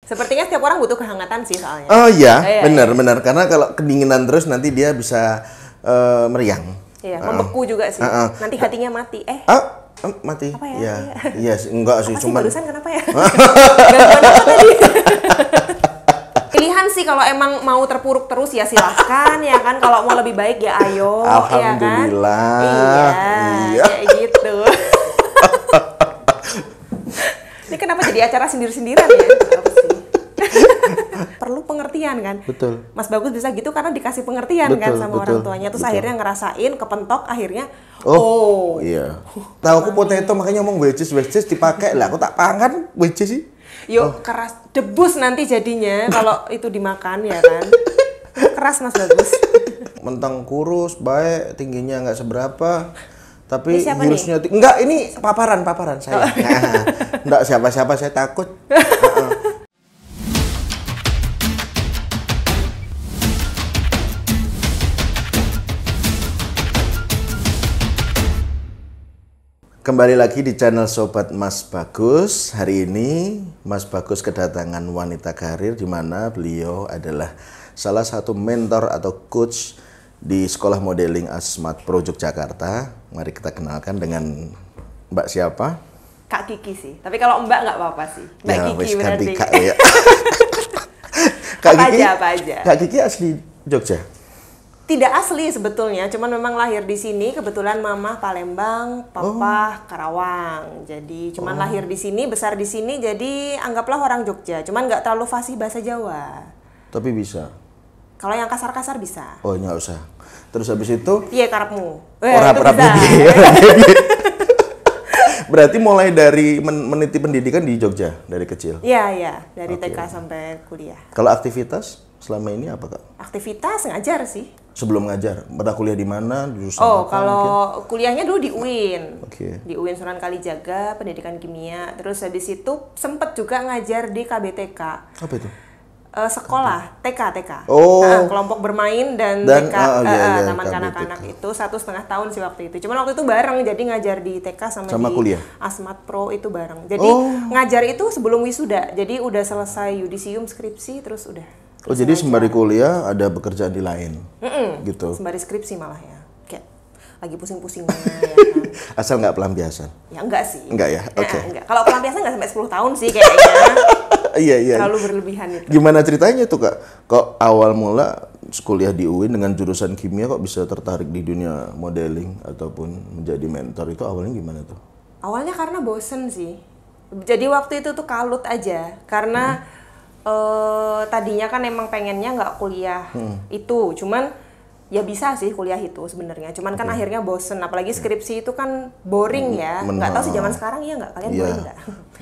Sepertinya setiap orang butuh kehangatan sih soalnya. Oh iya, benar. Karena kalau kedinginan terus nanti dia bisa meriang. Iya, membeku juga sih. Nanti hatinya mati. Mati. Apa ya? Iya, enggak sih, cuma barusan kenapa ya? Pilihan sih kalau emang mau terpuruk terus ya silahkan ya kan. Kalau mau lebih baik ya ayo. Alhamdulillah. Ya kan? Iya, kayak gitu. Ini kenapa jadi acara sindir-sindiran ya? Apa sih? Perlu pengertian kan? Betul. Mas Bagus bisa gitu karena dikasih pengertian kan sama orang tuanya. Terus akhirnya ngerasain, kepentok akhirnya. Iya. Tahu aku potato makanya ngomong wedges dipakai lah. Aku tak pangan wedges sih. Yuk keras debus nanti jadinya kalau itu dimakan ya kan. Keras Mas Bagus. Mentang kurus, baik, tingginya nggak seberapa. Tapi ini virusnya enggak, ini paparan saya. Enggak siapa-siapa, saya takut. Kembali lagi di channel Sobat Mas Bagus. Hari ini Mas Bagus kedatangan wanita karir di mana beliau adalah salah satu mentor atau coach di Sekolah Modeling Asmat Pro Yogyakarta. Mari kita kenalkan dengan Mbak siapa? Kak Kiki sih. Tapi kalau Mbak nggak apa-apa sih. Mbak ya, Kiki berarti. Kak, ya. Kak Kiki, apa aja. Kak Kiki asli Jogja? Tidak asli sebetulnya, cuman memang lahir di sini. Kebetulan mama Palembang, papa Karawang. Jadi cuman lahir di sini, besar di sini. Jadi anggaplah orang Jogja. Cuman nggak terlalu fasih bahasa Jawa. Tapi bisa. Kalau yang kasar-kasar bisa. Oh, nggak usah. Terus habis itu? Iya, karepmu. Berarti mulai dari meniti pendidikan di Jogja dari kecil? Iya. Dari TK sampai kuliah. Kalau aktivitas selama ini apa, Kak? Aktivitas ngajar sih. Sebelum ngajar, pernah kuliah di mana? Kalau kuliahnya dulu di UIN. Okay. Di UIN Sunan Kalijaga, pendidikan kimia. Terus habis itu sempet juga ngajar di KBTK. Apa itu? Sekolah, TK. Kelompok bermain dan TK, Taman Kanak-Kanak itu 1,5 tahun sih waktu itu. Cuman waktu itu bareng, jadi ngajar di TK sama di kuliah? Asmat Pro itu bareng. Jadi ngajar itu sebelum wisuda. Jadi udah selesai yudisium, skripsi, terus udah. Jadi sembari kuliah ada pekerjaan di lain, gitu. Sembari skripsi malah ya, kayak lagi pusing-pusingnya ya kan. Asal nggak pelampiasan? Ya enggak sih. Enggak ya, oke. Enggak. Kalau pelampiasan nggak sampai 10 tahun sih kayaknya. Iya. Terlalu berlebihan itu. Gimana ceritanya tuh, Kak? Kok awal mula kuliah di UIN dengan jurusan kimia kok bisa tertarik di dunia modeling ataupun menjadi mentor, itu awalnya gimana tuh? Awalnya karena bosen sih. Jadi waktu itu tuh kalut aja karena tadinya kan emang pengennya nggak kuliah itu, cuman ya bisa sih kuliah itu sebenarnya, cuman kan akhirnya bosen, apalagi skripsi itu kan boring ya, nggak tahu sih zaman sekarang ya nggak, kalian boring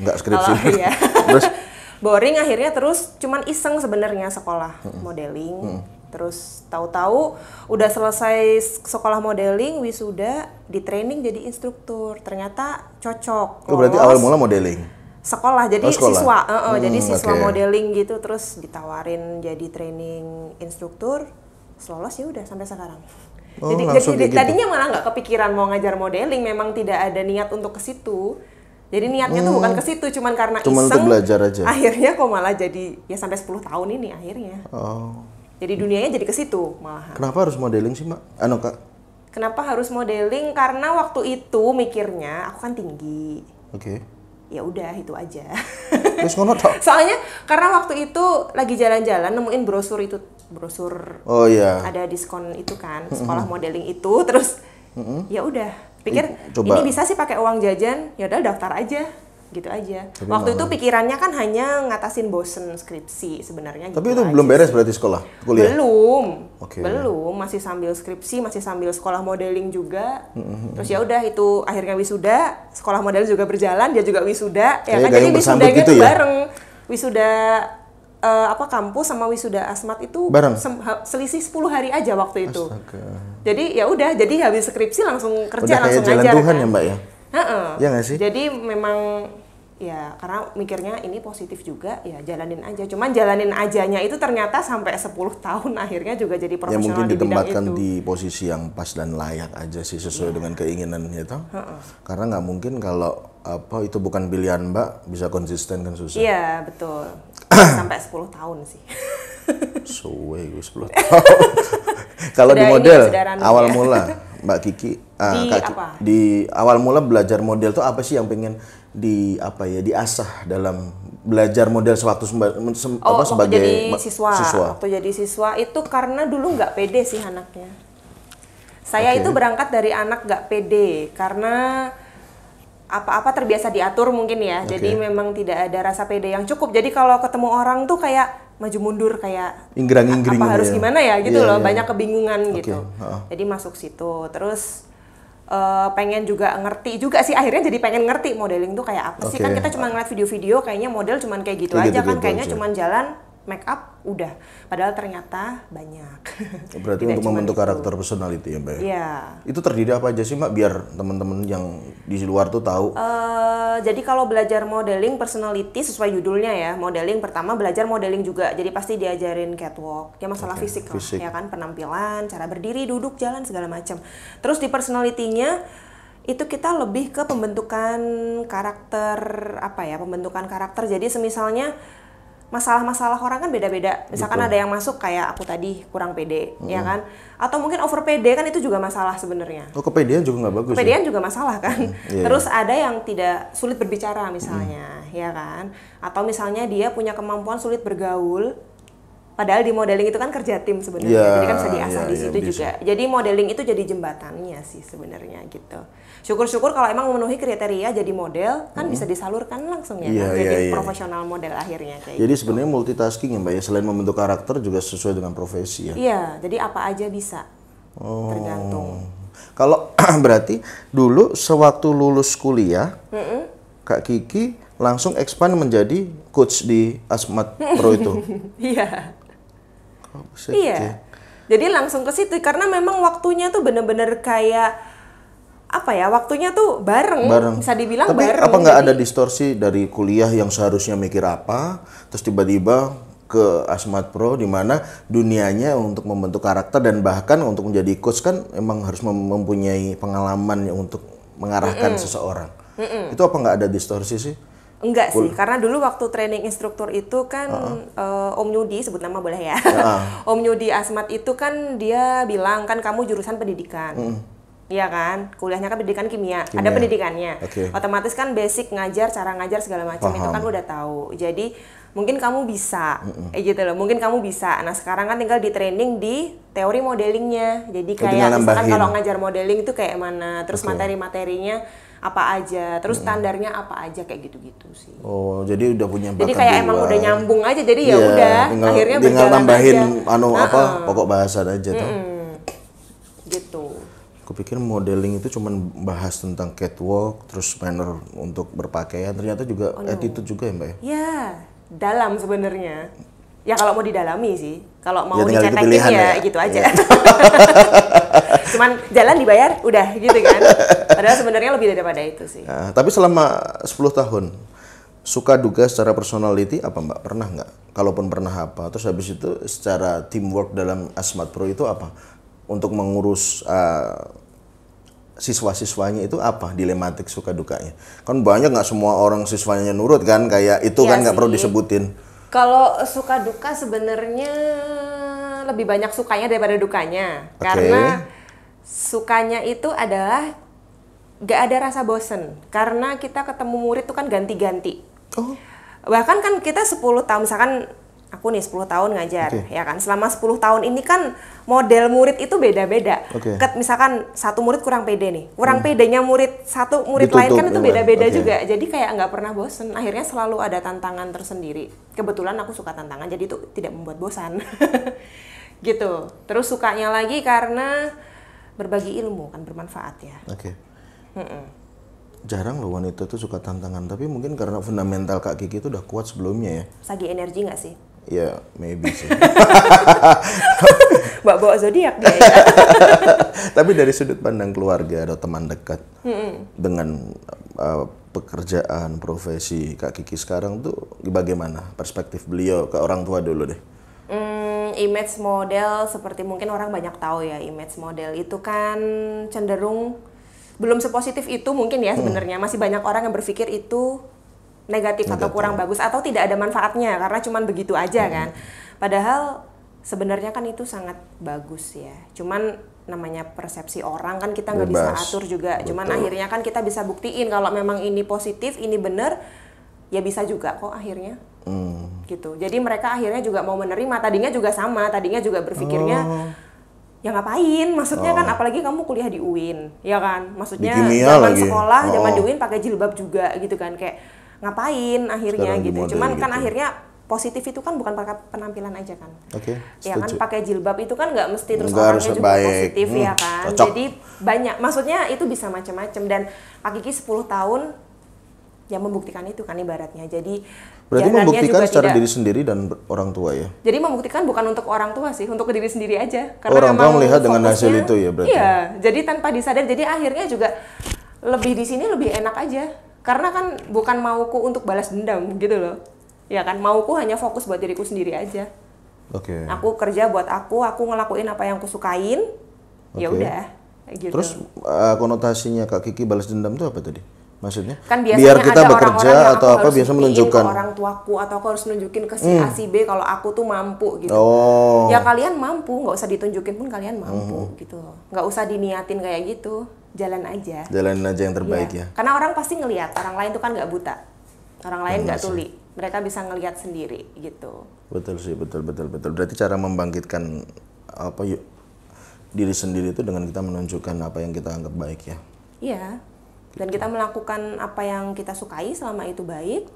nggak skripsi? Iya. Terus boring akhirnya, terus cuman iseng sebenarnya sekolah modeling, terus tahu-tahu udah selesai sekolah modeling, wisuda, di training jadi instruktur, ternyata cocok. Berarti awal mula modeling? Sekolah, jadi siswa, jadi siswa okay. modeling gitu, terus ditawarin jadi training instruktur, lolos ya udah sampai sekarang. Jadi tadinya malah nggak kepikiran mau ngajar modeling, memang tidak ada niat untuk ke situ. Jadi niatnya tuh bukan ke situ, cuman karena iseng. Untuk belajar aja. Akhirnya kok malah jadi ya sampai 10 tahun ini akhirnya. Jadi dunianya jadi ke situ malah. Kenapa harus modeling sih, Mbak? Kak? Kenapa harus modeling? Karena waktu itu mikirnya aku kan tinggi. Oke. Ya udah itu aja. Soalnya karena waktu itu lagi jalan-jalan nemuin brosur ada diskon itu kan, sekolah modeling itu, terus ya udah pikir ini bisa sih pakai uang jajan, ya udah daftar aja gitu aja. Tapi waktu itu pikirannya kan hanya ngatasin bosen skripsi sebenarnya. Tapi gitu itu belum beres berarti kuliah? Belum, masih sambil skripsi, masih sambil sekolah modeling juga. Terus ya udah itu akhirnya wisuda, sekolah model juga berjalan, dia juga wisuda, ya kan, jadi wisudanya gitu tuh bareng. Wisuda kampus sama wisuda Asmat itu selisih 10 hari aja waktu itu. Astaga. Jadi ya udah, jadi habis skripsi langsung kerja, langsung ngajar. Udah kayak jalan Tuhan kan. Ya, Mbak ya? Ya nggak sih? Jadi memang Ya karena mikirnya ini positif juga, ya jalanin aja. Cuman jalanin ajanya itu ternyata sampai 10 tahun akhirnya juga jadi profesional mungkin di bidang ditempatkan itu. di posisi yang pas dan layak aja sih sesuai dengan keinginan itu. Karena nggak mungkin kalau itu bukan pilihan Mbak bisa konsisten kan susah. Iya betul. Sampai 10 tahun sih. Suwe 10 tahun. Kalau di model awal mula Mbak Kiki di awal mula belajar model tuh apa sih yang pengen diasah dalam belajar model sebagai jadi siswa. Waktu jadi siswa itu karena dulu nggak pede sih anaknya. Saya itu berangkat dari anak nggak pede karena apa-apa terbiasa diatur mungkin ya. Jadi memang tidak ada rasa pede yang cukup. Jadi kalau ketemu orang tuh kayak maju mundur kayak inggrang-inggring apa harus gimana ya gitu loh. Banyak kebingungan gitu. Okay. Jadi masuk situ. Terus pengen juga ngerti juga sih, akhirnya jadi pengen ngerti modeling tuh kayak apa sih. Kan kita cuma ngeliat video-video kayaknya model cuman kayak gitu aja kan, kayaknya cuman jalan make up udah, padahal ternyata banyak. Berarti untuk membentuk karakter personality ya Mbak? Iya. Itu terdiri apa aja sih Mbak biar teman-teman yang di luar tuh tahu? Jadi kalau belajar modeling personality sesuai judulnya ya, modeling pertama belajar modeling juga, jadi pasti diajarin catwalk, ya masalah fisik lah, ya kan, penampilan, cara berdiri, duduk, jalan segala macam. Terus di personality-nya itu kita lebih ke pembentukan karakter pembentukan karakter. Jadi semisalnya masalah-masalah orang kan beda-beda. Misalkan ada yang masuk kayak aku tadi kurang pede, ya kan? Atau mungkin over pede kan itu juga masalah sebenarnya. Oh, kepedean juga nggak bagus. Kepedean juga masalah kan. Terus ada yang tidak sulit berbicara misalnya, ya kan? Atau misalnya dia punya kemampuan sulit bergaul. Padahal di modeling itu kan kerja tim sebenarnya, jadi kan bisa diasah di situ juga. Jadi modeling itu jadi jembatannya sih sebenarnya gitu. Syukur-syukur kalau emang memenuhi kriteria jadi model kan bisa disalurkan langsung ya, kan? Jadi profesional model akhirnya kayak. Jadi sebenarnya multitasking ya Mbak ya, selain membentuk karakter juga sesuai dengan profesi ya. Iya, jadi apa aja bisa. Tergantung. Kalau berarti dulu sewaktu lulus kuliah, Kak Kiki langsung expand menjadi coach di Asmat Pro itu. Iya. Iya, jadi langsung ke situ karena memang waktunya tuh bener-bener kayak waktunya tuh bareng. Bisa dibilang tapi bareng. Apa nggak ada distorsi dari kuliah yang seharusnya mikir apa, terus tiba-tiba ke Asmat Pro di mana dunianya untuk membentuk karakter dan bahkan untuk menjadi coach kan emang harus mempunyai pengalaman untuk mengarahkan seseorang. Itu apa nggak ada distorsi sih? Enggak sih, karena dulu waktu training instruktur itu kan Om Yudi, sebut nama boleh ya. Om Yudi Asmat itu kan dia bilang kan kamu jurusan pendidikan. Iya kan, kuliahnya kan pendidikan kimia. Ada pendidikannya. Otomatis kan basic ngajar, cara ngajar segala macam itu kan udah tahu. Jadi mungkin kamu bisa, gitu loh. Mungkin kamu bisa. Nah sekarang kan tinggal di training di teori modelingnya. Jadi kayak misalkan kalau ngajar modeling itu kayak mana, terus materi-materinya apa aja, terus standarnya apa aja kayak gitu-gitu sih. Oh, jadi udah punya bakat. Jadi kayak emang udah nyambung aja, jadi ya udah akhirnya tinggal tambahin pokok bahasan aja tuh. Gitu. Aku pikir modeling itu cuma bahas tentang catwalk, terus manner untuk berpakaian, ternyata juga attitude juga ya Mbak ya? Ya, dalam sebenarnya. Ya kalau mau didalami sih, kalau mau ya, dicetekin ya gitu aja. Cuman jalan dibayar, udah gitu kan. Padahal sebenarnya lebih daripada itu sih. Nah, tapi selama 10 tahun, suka duga secara personality apa Mbak? Pernah nggak? Kalaupun pernah apa? Terus habis itu secara teamwork dalam Asmat Pro itu apa? Untuk mengurus siswa-siswanya itu apa dilematik suka dukanya? Kan banyak nggak semua orang siswanya nurut kan, kayak itu kan nggak perlu disebutin. Kalau suka duka sebenarnya lebih banyak sukanya daripada dukanya. Karena sukanya itu adalah gak ada rasa bosen. Karena kita ketemu murid itu kan ganti-ganti. Bahkan kan kita 10 tahun, misalkan aku nih 10 tahun ngajar, ya kan. Selama 10 tahun ini kan model murid itu beda-beda. Misalkan satu murid kurang pede nih. Kurang pedenya satu murid lain kan itu beda-beda juga. Jadi kayak nggak pernah bosen. Akhirnya selalu ada tantangan tersendiri. Kebetulan aku suka tantangan, jadi itu tidak membuat bosan. Gitu. Terus sukanya lagi karena berbagi ilmu kan bermanfaat ya. Jarang loh wanita tuh suka tantangan, tapi mungkin karena fundamental Kak Kiki itu udah kuat sebelumnya ya. Sagi energi nggak sih? Ya, maybe sih. Bawa zodiak dia ya. Tapi dari sudut pandang keluarga atau teman dekat dengan pekerjaan, profesi Kak Kiki sekarang tuh bagaimana perspektif beliau ke orang tua dulu deh? Image model seperti mungkin orang banyak tahu ya, image model itu kan cenderung belum sepositif itu mungkin ya sebenarnya. Masih banyak orang yang berpikir itu negatif atau kurang bagus atau tidak ada manfaatnya karena cuman begitu aja kan. Padahal sebenarnya kan itu sangat bagus ya. Cuman namanya persepsi orang kan kita nggak bisa atur juga. Betul. Cuman akhirnya kan kita bisa buktiin kalau memang ini positif, ini bener, ya bisa juga kok akhirnya. Gitu. Jadi mereka akhirnya juga mau menerima. Tadinya juga sama. Tadinya juga berpikirnya ya ngapain? Maksudnya kan apalagi kamu kuliah di UIN, ya kan? Maksudnya zaman sekolah, zaman di UIN pakai jilbab juga gitu kan. Kayak ngapain akhirnya sekarang gitu. Cuman kan gitu. Akhirnya positif itu kan bukan pakai penampilan aja kan. Oke. Ya kan pakai jilbab itu kan nggak mesti terus orangnya juga baik. Positif ya kan. Cocok. Jadi banyak, maksudnya itu bisa macam-macam dan Kak Kiki 10 tahun ya membuktikan itu kan ibaratnya. Jadi berarti membuktikan secara diri sendiri dan orang tua ya. Jadi membuktikan bukan untuk orang tua sih, untuk diri sendiri aja. Karena orang tua melihat dengan hasil itu ya berarti. Iya, jadi tanpa disadari, jadi akhirnya juga lebih di sini lebih enak aja. Karena kan bukan mauku untuk balas dendam gitu loh. Ya kan, mauku hanya fokus buat diriku sendiri aja. Oke. Aku kerja buat aku ngelakuin apa yang aku sukain. Ya udah, gitu. Terus konotasinya Kak Kiki balas dendam itu apa tadi? Maksudnya? Kan biasanya biar kita ada bekerja atau apa biasa menunjukkan ke orang tuaku atau aku harus nunjukin ke si A si B kalau aku tuh mampu gitu. Oh. Ya kalian mampu, nggak usah ditunjukin pun kalian mampu gitu. Nggak usah diniatin kayak gitu. Jalan aja. Jalanin aja yang terbaik ya. Karena orang pasti ngelihat, orang lain tuh kan nggak buta. Orang lain nggak tuli. Mereka bisa ngelihat sendiri gitu. Betul sih, betul. Berarti cara membangkitkan apa yuk diri sendiri itu dengan kita menunjukkan apa yang kita anggap baik ya. Iya. Dan kita melakukan apa yang kita sukai selama itu baik.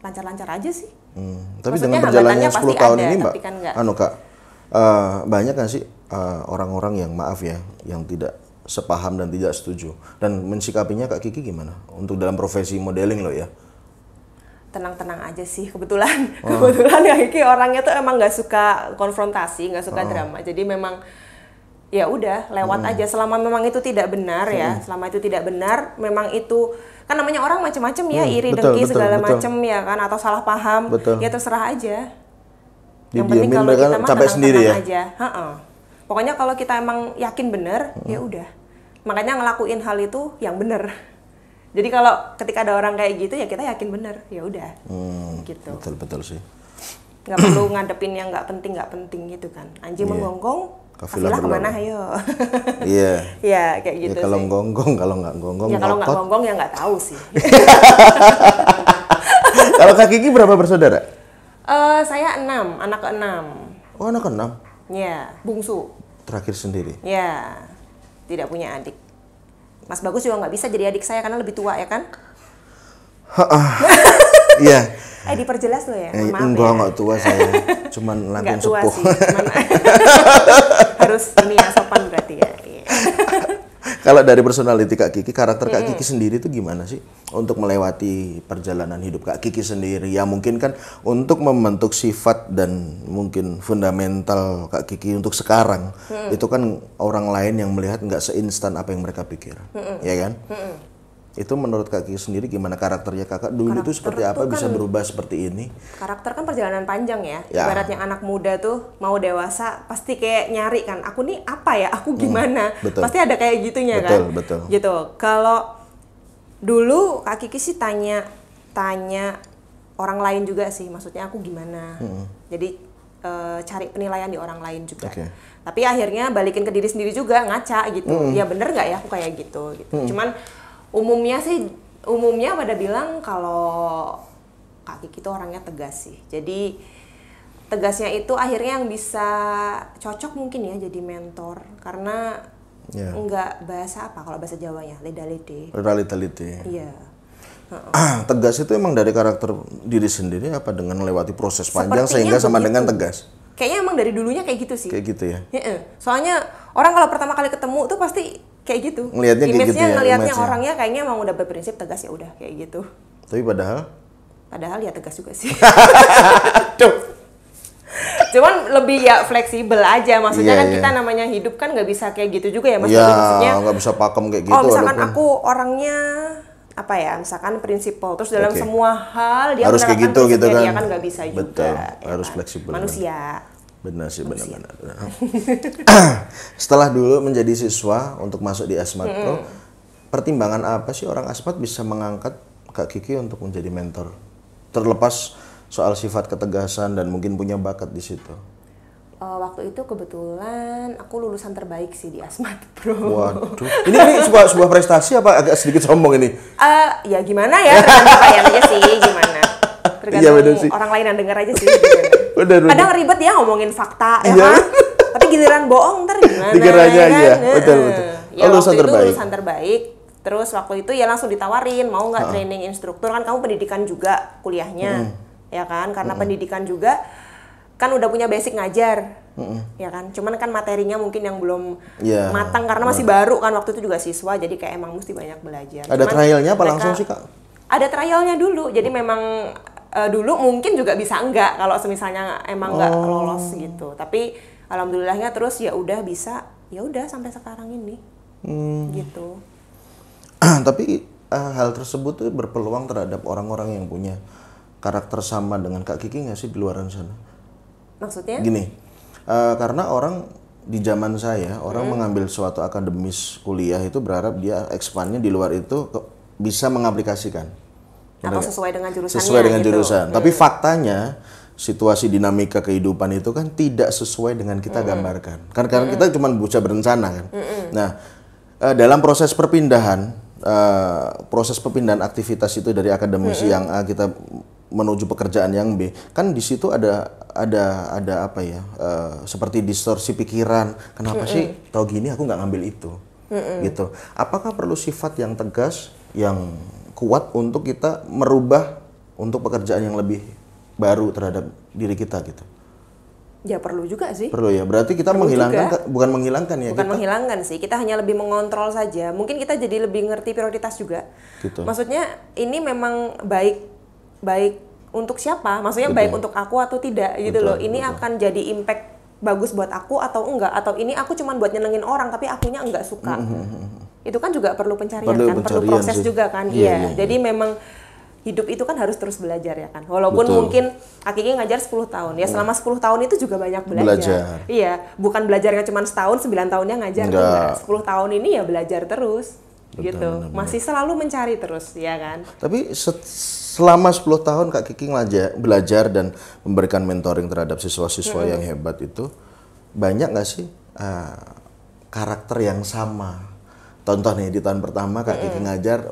Lancar-lancar aja sih. Tapi maksudnya dengan berjalannya 10 tahun ada, ini Mbak, kan Kak, banyak kan sih orang-orang yang maaf ya, yang tidak sepaham dan tidak setuju. Dan mensikapinya Kak Kiki gimana? Untuk dalam profesi modeling loh ya. Tenang-tenang aja sih kebetulan. Kebetulan Kak Kiki orangnya tuh emang nggak suka konfrontasi, nggak suka drama. Jadi memang ya udah lewat aja. Selama memang itu tidak benar ya. Selama itu tidak benar, memang itu kan namanya orang macam-macam ya, iri dengki segala macam ya kan, atau salah paham. Ya terserah aja. Yang penting kalau kita mah tenang-tenang aja. Pokoknya kalau kita emang yakin bener, ya udah. Makanya ngelakuin hal itu yang bener. Jadi kalau ketika ada orang kayak gitu ya kita yakin bener, ya udah. Gitu. Betul sih. Nggak perlu ngadepin yang nggak penting gitu kan. Anjing menggonggong, kafilah kemana ayo. Iya. Ya kayak gitu. Ya, kalau sih. gonggong, kalau nggak gonggong. Ya kalau nggak gonggong ya nggak tahu sih. Kalau Kak Kiki berapa bersaudara? Saya 6, anak ke-6. Oh, anak ke-6? Ya, bungsu. Terakhir sendiri? Ya, tidak punya adik. Mas Bagus juga nggak bisa jadi adik saya karena lebih tua ya kan? Iya. Diperjelas loh ya. Enggak tua saya. Cuman langkung sepuh. Sih, cuman harus ini ya sopan berarti ya. Kalau dari personality Kak Kiki, karakter Kak Kiki sendiri itu gimana sih untuk melewati perjalanan hidup Kak Kiki sendiri? Ya mungkin kan untuk membentuk sifat dan mungkin fundamental Kak Kiki untuk sekarang itu kan orang lain yang melihat nggak seinstan apa yang mereka pikir, ya kan? Itu menurut Kak Kiki sendiri gimana karakternya kakak dulu itu seperti apa bisa berubah seperti ini? Karakter kan perjalanan panjang ya. Ibaratnya anak muda tuh mau dewasa pasti kayak nyari kan, aku nih apa ya, aku gimana? Pasti ada kayak gitunya kan. Betul. Gitu. Kalau dulu Kak Kiki sih tanya orang lain juga sih, maksudnya aku gimana. Jadi cari penilaian di orang lain juga. Tapi akhirnya balikin ke diri sendiri juga, ngaca gitu. Ya bener nggak ya aku kayak gitu. Cuman umumnya pada bilang kalau Kak Kiki itu orangnya tegas sih. Jadi tegasnya itu akhirnya yang bisa cocok mungkin ya jadi mentor karena enggak bahasa apa kalau bahasa Jawanya, leda-lede. Iya. Tegas itu emang dari karakter diri sendiri apa dengan melewati proses panjang sehingga sama dengan tegas? Kayaknya emang dari dulunya kayak gitu sih. Kayak gitu ya. Soalnya orang kalau pertama kali ketemu tuh pasti kayak gitu. Ngelihatnya kayak gitu ya. Ngelihatnya orangnya kayaknya emang udah berprinsip tegas ya udah kayak gitu. Tapi padahal ya tegas juga sih. Tuh. lebih ya fleksibel aja. Maksudnya kan kita namanya hidup kan nggak bisa kayak gitu juga ya Mas. Maksudnya nggak bisa pakem kayak gitu. Oh misalkan aku orangnya apa ya, misalkan prinsipal, terus dalam semua hal dia harus kayak gitu kan. Dia kan nggak bisa betul, juga. harus fleksibel. Manusia. Benar sih, benar. Setelah dulu menjadi siswa untuk masuk di Asmat Pro, pertimbangan apa sih orang Asmat bisa mengangkat Kak Kiki untuk menjadi mentor? Terlepas soal sifat ketegasan dan mungkin punya bakat di situ. Waktu itu kebetulan aku lulusan terbaik sih di Asmat Pro. Waduh, ini sebuah prestasi apa agak sedikit sombong ini? Ya gimana ya, tergantung kalian aja sih gimana. Tergantung orang lain yang denger aja sih. Bener. Kadang ribet ya ngomongin fakta ya kan. Tapi giliran bohong ntar gimana? Dikiranya kan? Iya, betul. Ya waktu itu lulusan terbaik. Terus waktu itu ya langsung ditawarin mau nggak training instruktur, kan kamu pendidikan juga kuliahnya, ya kan? Karena pendidikan juga kan udah punya basic ngajar, ya kan? Cuman kan materinya mungkin yang belum matang karena masih baru kan, waktu itu juga siswa, jadi kayak emang mesti banyak belajar. Ada trialnya apa langsung sih Kak? Ada trialnya dulu, jadi memang dulu mungkin juga bisa enggak kalau misalnya emang enggak lolos gitu. Tapi alhamdulillahnya terus ya udah bisa, ya udah sampai sekarang ini. Gitu. Tapi hal tersebut tuh berpeluang terhadap orang-orang yang punya karakter sama dengan Kak Kiki nggak sih di luar sana? Maksudnya? Gini, karena orang di zaman saya, orang mengambil suatu akademis kuliah itu berharap dia expandnya di luar itu bisa mengaplikasikan. Atau sesuai dengan jurusannya. Sesuai dengan gitu. jurusan. Tapi faktanya situasi dinamika kehidupan itu kan tidak sesuai dengan kita gambarkan. Karena kita cuma bisa berencana kan. Nah, dalam proses perpindahan aktivitas itu dari akademisi yang A kita menuju pekerjaan yang B, kan di situ ada apa ya? Seperti distorsi pikiran. Kenapa sih tau gini aku nggak ngambil itu? Gitu. Apakah perlu sifat yang tegas, yang kuat untuk kita merubah untuk pekerjaan yang lebih baru terhadap diri kita gitu? Ya perlu juga sih. Perlu ya, berarti kita menghilangkan, bukan menghilangkan ya? Bukan menghilangkan sih, kita hanya lebih mengontrol saja. Mungkin kita jadi lebih ngerti prioritas juga. Gitu. Maksudnya ini memang baik untuk siapa? Maksudnya baik untuk aku atau tidak gitu loh. Ini akan jadi impact bagus buat aku atau enggak? Atau ini aku cuma buat nyenengin orang tapi akunya enggak suka. Itu kan juga perlu pencarian kan, perlu proses sih. Juga kan. Iya. Jadi memang hidup itu kan harus terus belajar ya kan. Walaupun mungkin Kak Kiki ngajar 10 tahun. Ya selama 10 tahun itu juga banyak belajar. Iya, bukan belajarnya cuma setahun, 9 tahunnya ngajar. Enggak. 10 tahun ini ya belajar terus. Gitu. Benar. Masih selalu mencari terus, ya kan. Tapi selama 10 tahun Kak Kiki belajar dan memberikan mentoring terhadap siswa-siswa yang hebat itu, banyak nggak sih karakter yang sama? Contoh nih, di tahun pertama Kak Kiki ngajar,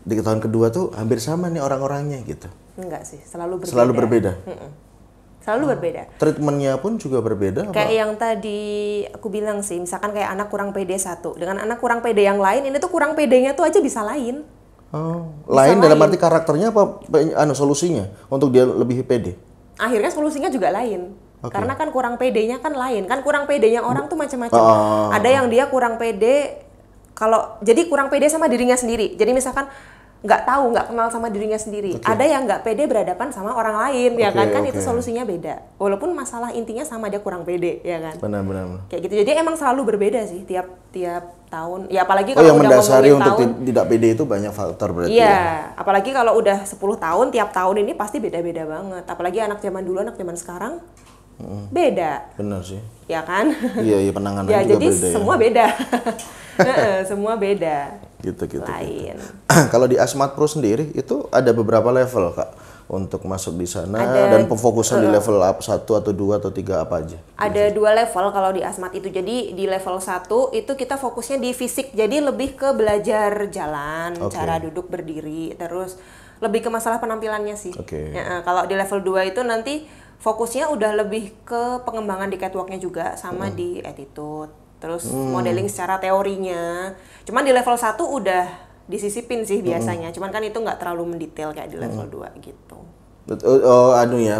di tahun kedua tuh hampir sama nih orang-orangnya gitu. Enggak sih, selalu berbeda. Selalu berbeda? Selalu berbeda. Treatmentnya pun juga berbeda? Kayak yang tadi aku bilang sih, misalkan kayak anak kurang pede satu, dengan anak kurang pede yang lain, ini tuh kurang pedenya tuh aja bisa lain. Lain dalam arti karakternya apa solusinya untuk dia lebih pede? Akhirnya solusinya juga lain. Karena kan kurang pedenya kan lain. Kan kurang pedenya orang tuh macam-macam. Ada yang dia kurang pede, jadi kurang pede sama dirinya sendiri. Jadi misalkan nggak kenal sama dirinya sendiri. Ada yang nggak pede berhadapan sama orang lain, ya kan? Kan itu solusinya beda. Walaupun masalah intinya sama, dia kurang pede, ya kan? Benar. Kayak gitu. Jadi emang selalu berbeda sih tiap tahun. Ya apalagi kalau yang udah mendasari ngomongin untuk tahun, tidak pede itu banyak faktor berarti. Iya, apalagi kalau udah 10 tahun, tiap tahun ini pasti beda-beda banget. Apalagi anak zaman dulu, anak zaman sekarang beda. Benar sih. Ya kan? Iya, penanganannya ya, juga jadi beda. Semua beda. Semua beda. Gitu. Lain. Kalau di Asmat Pro sendiri itu ada beberapa level Kak untuk masuk di sana, dan pemfokusan di level 1 atau 2 atau 3 apa aja? Ada 2 level kalau di Asmat itu. Jadi di level 1 itu kita fokusnya di fisik. Jadi lebih ke belajar jalan, cara duduk berdiri, terus lebih ke masalah penampilannya sih. Ya, kalau di level 2 itu nanti fokusnya udah lebih ke pengembangan di catwalknya juga, sama di attitude, terus modeling secara teorinya. Cuman di level 1 udah disisipin sih biasanya, cuman kan itu nggak terlalu mendetail kayak di level 2 gitu.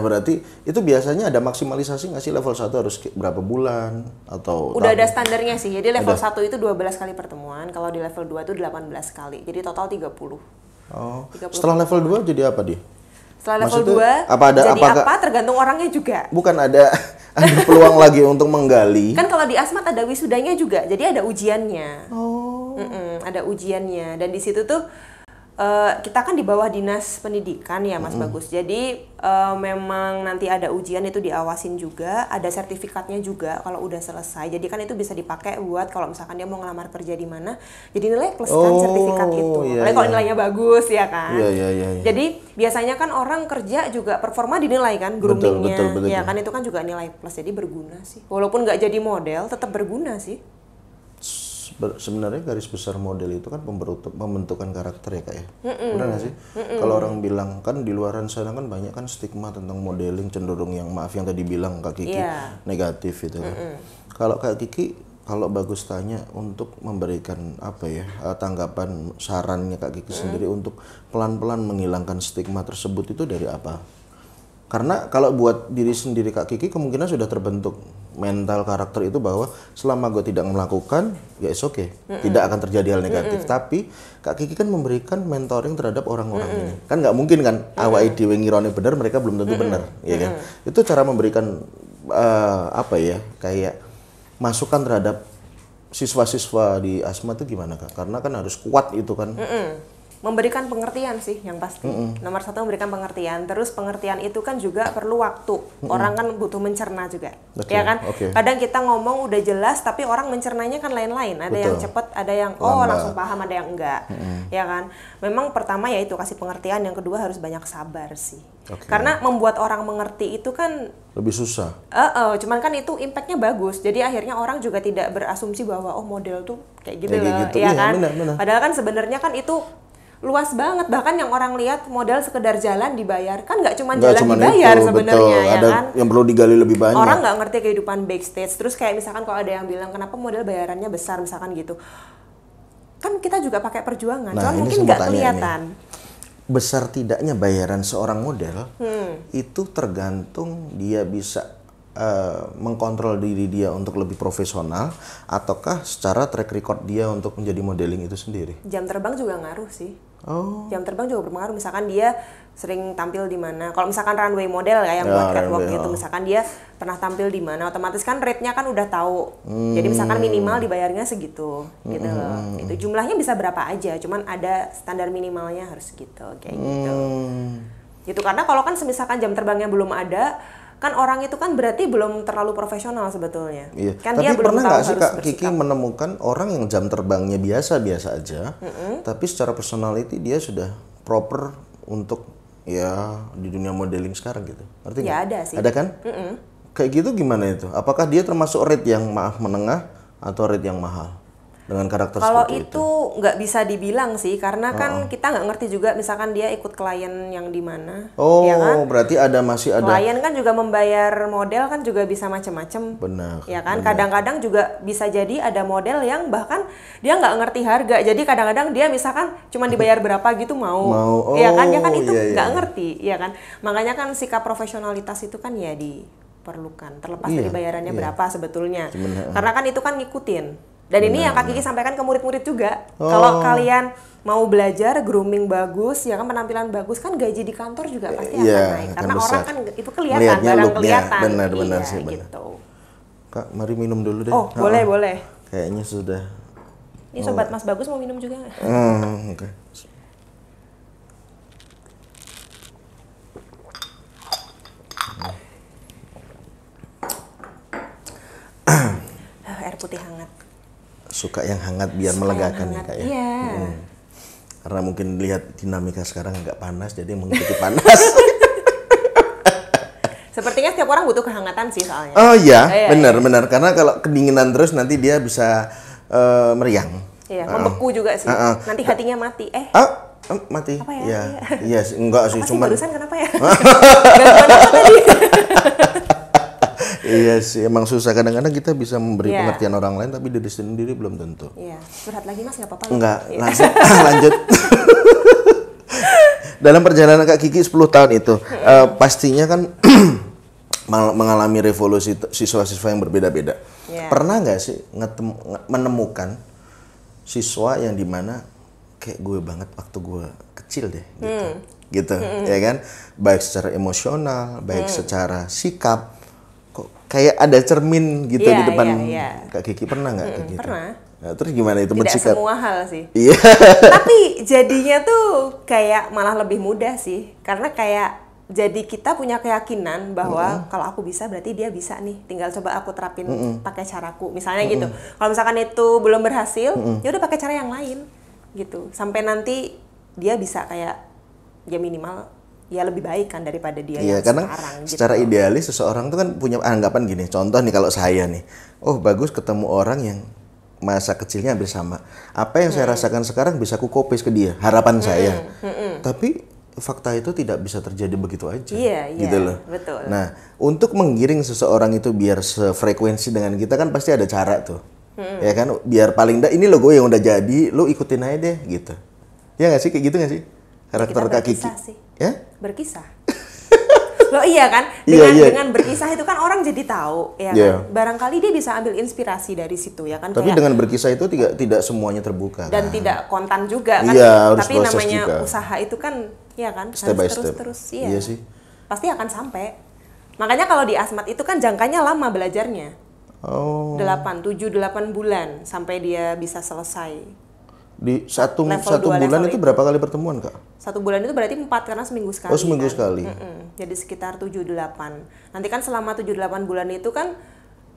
Berarti itu biasanya ada maksimalisasi nggak sih? Level 1 harus berapa bulan atau udah ada standarnya sih. Jadi level 1 itu 12 kali pertemuan, kalau di level 2 itu 18 kali. Jadi total 30. 30. Setelah level 2 jadi apa dia? Setelah level 2 jadi apa tergantung orangnya juga. Bukan ada ambil peluang lagi untuk menggali. Kan kalau di Asmat ada wisudanya juga, jadi ada ujiannya. Oh. Ada ujiannya, dan di situ tuh kita kan di bawah dinas pendidikan ya Mas Bagus. Jadi memang nanti ada ujian itu diawasin juga, ada sertifikatnya juga kalau udah selesai. Jadi kan itu bisa dipakai buat kalau misalkan dia mau ngelamar kerja di mana, jadi nilai plus kan sertifikat itu. Apalagi kalau nilainya bagus ya kan. Iya. Jadi biasanya kan orang kerja juga performa dinilai kan, groomingnya. Betul. Ya kan itu kan juga nilai plus, jadi berguna sih. Walaupun nggak jadi model, tetap berguna sih. Sebenarnya garis besar model itu kan pembentukan karakter ya Kak ya. Benar nggak sih? Kalau orang bilang kan di luaran sana kan banyak kan stigma tentang modeling cenderung yang maaf yang tadi bilang Kak Kiki negatif gitu kan. Kalau Kak Kiki, kalau Bagus tanya untuk memberikan apa ya tanggapan sarannya Kak Kiki sendiri untuk pelan-pelan menghilangkan stigma tersebut itu dari apa? Karena kalau buat diri sendiri Kak Kiki kemungkinan sudah terbentuk mental karakter itu bahwa selama gue tidak melakukan ya it's okay, tidak akan terjadi hal negatif. Tapi Kak Kiki kan memberikan mentoring terhadap orang-orang ini. Kan nggak mungkin kan awake dhewe ngirone bener mereka belum tentu benar, ya kan? Itu cara memberikan apa ya kayak masukan terhadap siswa-siswa di Asma itu gimana Kak? Karena kan harus kuat itu kan. Memberikan pengertian sih yang pasti. Nomor satu memberikan pengertian. Terus pengertian itu kan juga perlu waktu. Orang kan butuh mencerna juga, ya kan? Kadang kita ngomong udah jelas, tapi orang mencernanya kan lain-lain. Ada yang cepet, ada yang langsung paham, ada yang enggak, ya kan? Memang pertama ya itu kasih pengertian. Yang kedua harus banyak sabar sih. Karena membuat orang mengerti itu kan lebih susah. Cuman kan itu impactnya bagus. Jadi akhirnya orang juga tidak berasumsi bahwa model tuh kayak gitu loh, ya kan? Benar. Padahal kan sebenarnya kan itu luas banget, bahkan yang orang lihat modal sekedar jalan dibayar kan nggak cuma jalan dibayar sebenarnya ya ada kan, yang perlu digali lebih banyak. Orang nggak ngerti kehidupan backstage. Terus kayak misalkan kalau ada yang bilang kenapa modal bayarannya besar misalkan gitu, kan kita juga pakai perjuangan, cuma mungkin nggak kelihatan. Besar tidaknya bayaran seorang model itu tergantung dia bisa mengkontrol diri dia untuk lebih profesional ataukah secara track record dia untuk menjadi modeling itu sendiri. Jam terbang juga ngaruh sih. Jam terbang juga berpengaruh. Misalkan dia sering tampil di mana. Kalau misalkan runway model ya yang buat catwalk gitu, misalkan dia pernah tampil di mana, otomatis kan rate-nya kan udah tahu. Jadi misalkan minimal dibayarnya segitu, gitu loh. Itu jumlahnya bisa berapa aja, cuman ada standar minimalnya harus gitu, kayak gitu. Gitu karena kalau kan misalkan jam terbangnya belum ada, kan orang itu kan berarti belum terlalu profesional sebetulnya. Iya. Kan tapi dia belum pernah tahu nggak sih harus Kak Kiki menemukan orang yang jam terbangnya biasa-biasa aja, tapi secara personality dia sudah proper untuk ya di dunia modeling sekarang gitu. Artinya? Ya ada sih. Ada kan? Kayak gitu gimana itu? Apakah dia termasuk rate yang menengah atau rate yang mahal? Dengan karakter kalau seperti itu nggak bisa dibilang sih, karena kan kita nggak ngerti juga misalkan dia ikut klien yang di mana. Ya kan? Berarti masih ada. Klien kan juga membayar model kan juga bisa macam-macam. Benar. Ya kan? Kadang-kadang juga bisa jadi ada model yang bahkan dia nggak ngerti harga. Jadi kadang-kadang dia misalkan cuma dibayar berapa gitu mau. Ya kan? Dia kan itu nggak ngerti, ya kan? Makanya kan sikap profesionalitas itu kan ya diperlukan. Terlepas dari bayarannya berapa sebetulnya. Karena kan itu kan ngikutin. Dan ini yang Kak Kiki sampaikan ke murid-murid juga. Kalau kalian mau belajar grooming bagus, ya kan penampilan bagus, kan gaji di kantor juga pasti akan naik. Karena orang kan itu kelihatan, barang kelihatan. Benar sih. Gitu. Kak, mari minum dulu deh. Boleh. Kayaknya sudah. Ini sobat Mas Bagus mau minum juga nggak? Oke. Air putih hangat. Suka yang hangat biar melegakan ya Kak ya. Iya. Karena mungkin lihat dinamika sekarang nggak panas, jadi mengikuti panas. Sepertinya setiap orang butuh kehangatan sih soalnya. Oh iya, benar. Karena kalau kedinginan terus nanti dia bisa meriang. Iya, membeku juga sih. Nanti hatinya mati. Mati? Apa ya? Iya, enggak sih, cuma. Barusan kenapa ya? Gangguan apa tadi? Iya sih, emang susah. Kadang-kadang kita bisa memberi pengertian orang lain, tapi diri sendiri belum tentu. Iya, curhat lagi Mas, nggak apa-apa. Enggak, langsung lanjut. Dalam perjalanan Kak Kiki 10 tahun itu, pastinya kan mengalami revolusi siswa-siswa yang berbeda-beda. Pernah nggak sih menemukan siswa yang dimana kayak gue banget waktu gue kecil deh, gitu, ya kan? Baik secara emosional, baik secara sikap, kok kayak ada cermin gitu di depan Kak Kiki, pernah nggak kayak gitu? Pernah. Nah, terus gimana itu Tidak bersikap? semua hal sih. Iya. Tapi jadinya tuh kayak malah lebih mudah sih, karena kayak jadi kita punya keyakinan bahwa kalau aku bisa berarti dia bisa nih, tinggal coba aku terapin pakai caraku misalnya gitu. Kalau misalkan itu belum berhasil, ya udah pakai cara yang lain gitu, sampai nanti dia bisa kayak ya minimal ya lebih baik kan daripada dia yang karena sekarang gitu. Secara idealis seseorang tuh kan punya anggapan gini, contoh nih kalau saya nih, oh bagus ketemu orang yang masa kecilnya hampir sama, apa yang saya rasakan sekarang bisa aku copy ke dia, harapan saya. Tapi fakta itu tidak bisa terjadi begitu aja, gitu loh. Betul. Nah, untuk menggiring seseorang itu biar sefrekuensi dengan kita kan pasti ada cara tuh, ya kan? Biar paling enggak ini logo yang udah jadi, lo ikutin aja deh, gitu. Ya nggak sih, kayak gitu nggak sih? Karakter Kak Kiki, sih. ya? Berkisah. Loh iya kan? Dengan berkisah itu kan orang jadi tahu, ya kan? Barangkali dia bisa ambil inspirasi dari situ, ya kan? Tapi kayak, dengan berkisah itu tidak semuanya terbuka. Dan kan? tidak kontan juga kan? Harus tapi namanya juga. Usaha itu kan, ya kan? Step by step. Terus. Iya sih. Pasti akan sampai. Makanya kalau di Asmat itu kan jangkanya lama belajarnya. 8 bulan sampai dia bisa selesai. Di satu bulan itu berapa kali pertemuan, Kak? 1 bulan itu berarti 4 karena seminggu sekali. Oh, seminggu sekali. Jadi sekitar 7-8. Nanti kan selama 7-8 bulan itu kan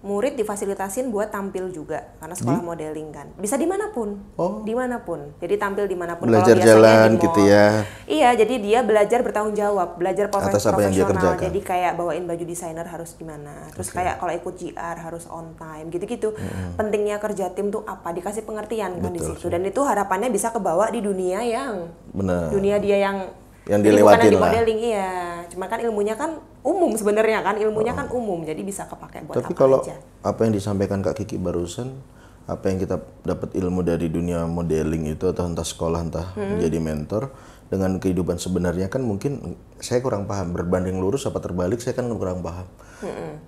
murid difasilitasin buat tampil juga karena sekolah modeling kan. Bisa dimanapun. Dimanapun. Jadi tampil dimanapun. Belajar jalan gitu ya. Iya, jadi dia belajar bertanggung jawab, belajar profesional. Jadi kayak bawain baju desainer harus gimana. Terus kayak kalau ikut GR harus on time gitu-gitu. Pentingnya kerja tim tuh apa? Dikasih pengertian kan di situ. Dan itu harapannya bisa kebawa di dunia yang dunia dia yang dilewatin di lah. Modeling, iya. Cuma kan ilmunya kan umum sebenarnya kan, kan umum, jadi bisa kepake buat Tapi apa kalau aja. Apa yang disampaikan Kak Kiki barusan, apa yang kita dapat ilmu dari dunia modeling itu atau entah sekolah entah menjadi mentor dengan kehidupan sebenarnya kan mungkin saya kurang paham, berbanding lurus apa terbalik saya kan kurang paham.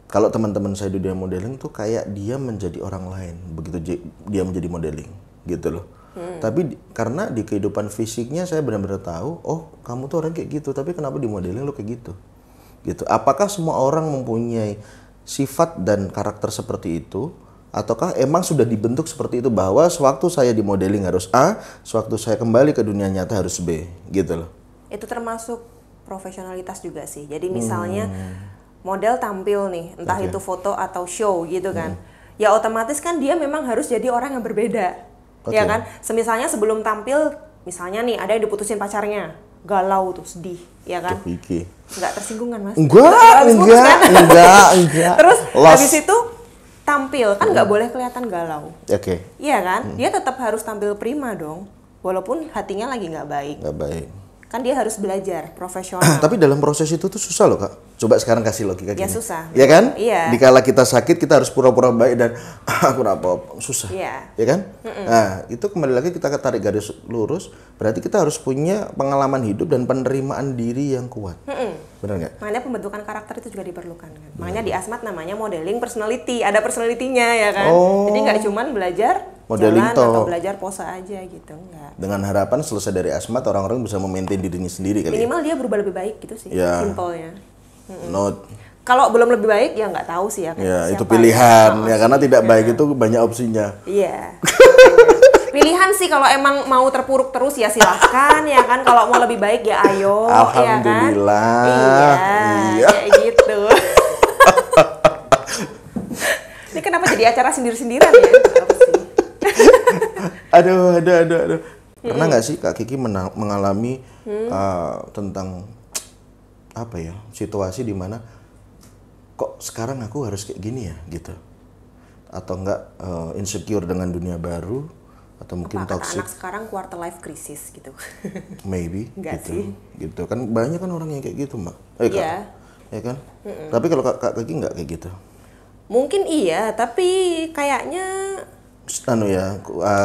Kalau teman-teman saya di dunia modeling tuh kayak dia menjadi orang lain begitu dia menjadi modeling gitu loh. Tapi karena di kehidupan fisiknya saya benar-benar tahu, oh kamu tuh orang kayak gitu, tapi kenapa di modeling lo kayak gitu? Gitu. Apakah semua orang mempunyai sifat dan karakter seperti itu? Ataukah emang sudah dibentuk seperti itu bahwa sewaktu saya di modeling harus A, sewaktu saya kembali ke dunia nyata harus B, gitu loh? Itu termasuk profesionalitas juga sih. Jadi misalnya model tampil nih, entah itu foto atau show gitu kan, ya otomatis kan dia memang harus jadi orang yang berbeda. Ya kan, semisalnya sebelum tampil, misalnya nih ada yang diputusin pacarnya, galau tuh, sedih, ya kan? Nggak tersinggung kan mas? Enggak. Terus habis itu tampil, kan nggak boleh kelihatan galau. Iya kan? Dia tetap harus tampil prima dong, walaupun hatinya lagi nggak baik. Kan dia harus belajar profesional. Tapi dalam proses itu tuh susah loh Kak. Coba sekarang kasih logika gini. Ya susah. Ya kan? Iya. Dikala kita sakit kita harus pura-pura baik dan aku apa susah. Iya. Ya kan? Nah itu kembali lagi kita tarik garis lurus. Berarti kita harus punya pengalaman hidup dan penerimaan diri yang kuat. Benar nggak? Makanya pembentukan karakter itu juga diperlukan kan. Makanya di Asmat namanya modeling personality. Ada personality-nya ya kan. Jadi nggak cuman belajar modeling atau belajar pose aja gitu, enggak. Dengan harapan selesai dari Asmat orang-orang bisa memaintain dirinya sendiri kali. Minimal dia berubah lebih baik gitu sih, simpelnya. Kalau belum lebih baik ya nggak tahu sih ya kan. Ya itu pilihan ya karena tidak baik itu banyak opsinya. Iya. Pilihan sih kalau emang mau terpuruk terus ya silahkan ya kan. Kalau mau lebih baik ya ayo. Alhamdulillah. Ya kan? Iya. Kayak gitu. Ini kenapa jadi acara sindir-sindiran ya? Aduh. Pernah nggak sih Kak Kiki mengalami tentang apa ya situasi di mana kok sekarang aku harus kayak gini ya gitu? Atau enggak insecure dengan dunia baru atau mungkin toxic? Anak sekarang quarter life crisis gitu. Maybe. Enggak gitu. sih. Gitu kan banyak kan orang yang kayak gitu Mbak. Iya. Ya kan? Tapi kalau Kak Kiki nggak kayak gitu? Mungkin iya, tapi kayaknya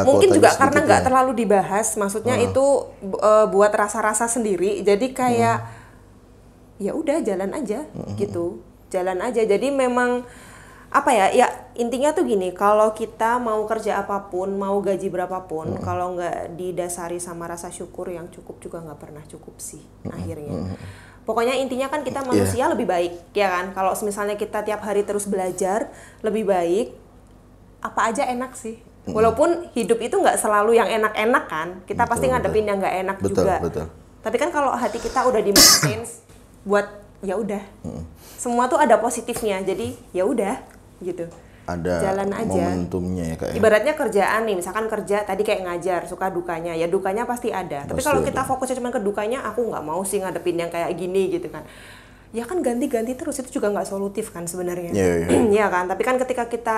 mungkin juga karena nggak terlalu dibahas, maksudnya itu buat rasa-rasa sendiri, jadi kayak ya udah jalan aja gitu, jalan aja. Jadi memang apa ya intinya tuh gini, kalau kita mau kerja apapun, mau gaji berapapun, kalau nggak didasari sama rasa syukur yang cukup juga nggak pernah cukup sih akhirnya. Pokoknya intinya kan kita manusia lebih baik, ya kan? Kalau misalnya kita tiap hari terus belajar lebih baik, apa aja enak sih. Walaupun hidup itu nggak selalu yang enak-enak kan, kita pasti ngadepin yang nggak enak juga. Betul. Tapi kan kalau hati kita udah di maintain buat ya udah, semua tuh ada positifnya, jadi ya udah gitu. Ada jalan aja. Momentumnya ya Kak ya. Ibaratnya kerjaan nih, misalkan kerja tadi kayak ngajar, suka dukanya, ya dukanya pasti ada. Tapi kalau kita fokusnya cuma ke dukanya, aku nggak mau sih ngadepin yang kayak gini gitu kan. Ya kan ganti-ganti terus, itu juga nggak solutif kan sebenarnya. Iya kan, tapi kan ketika kita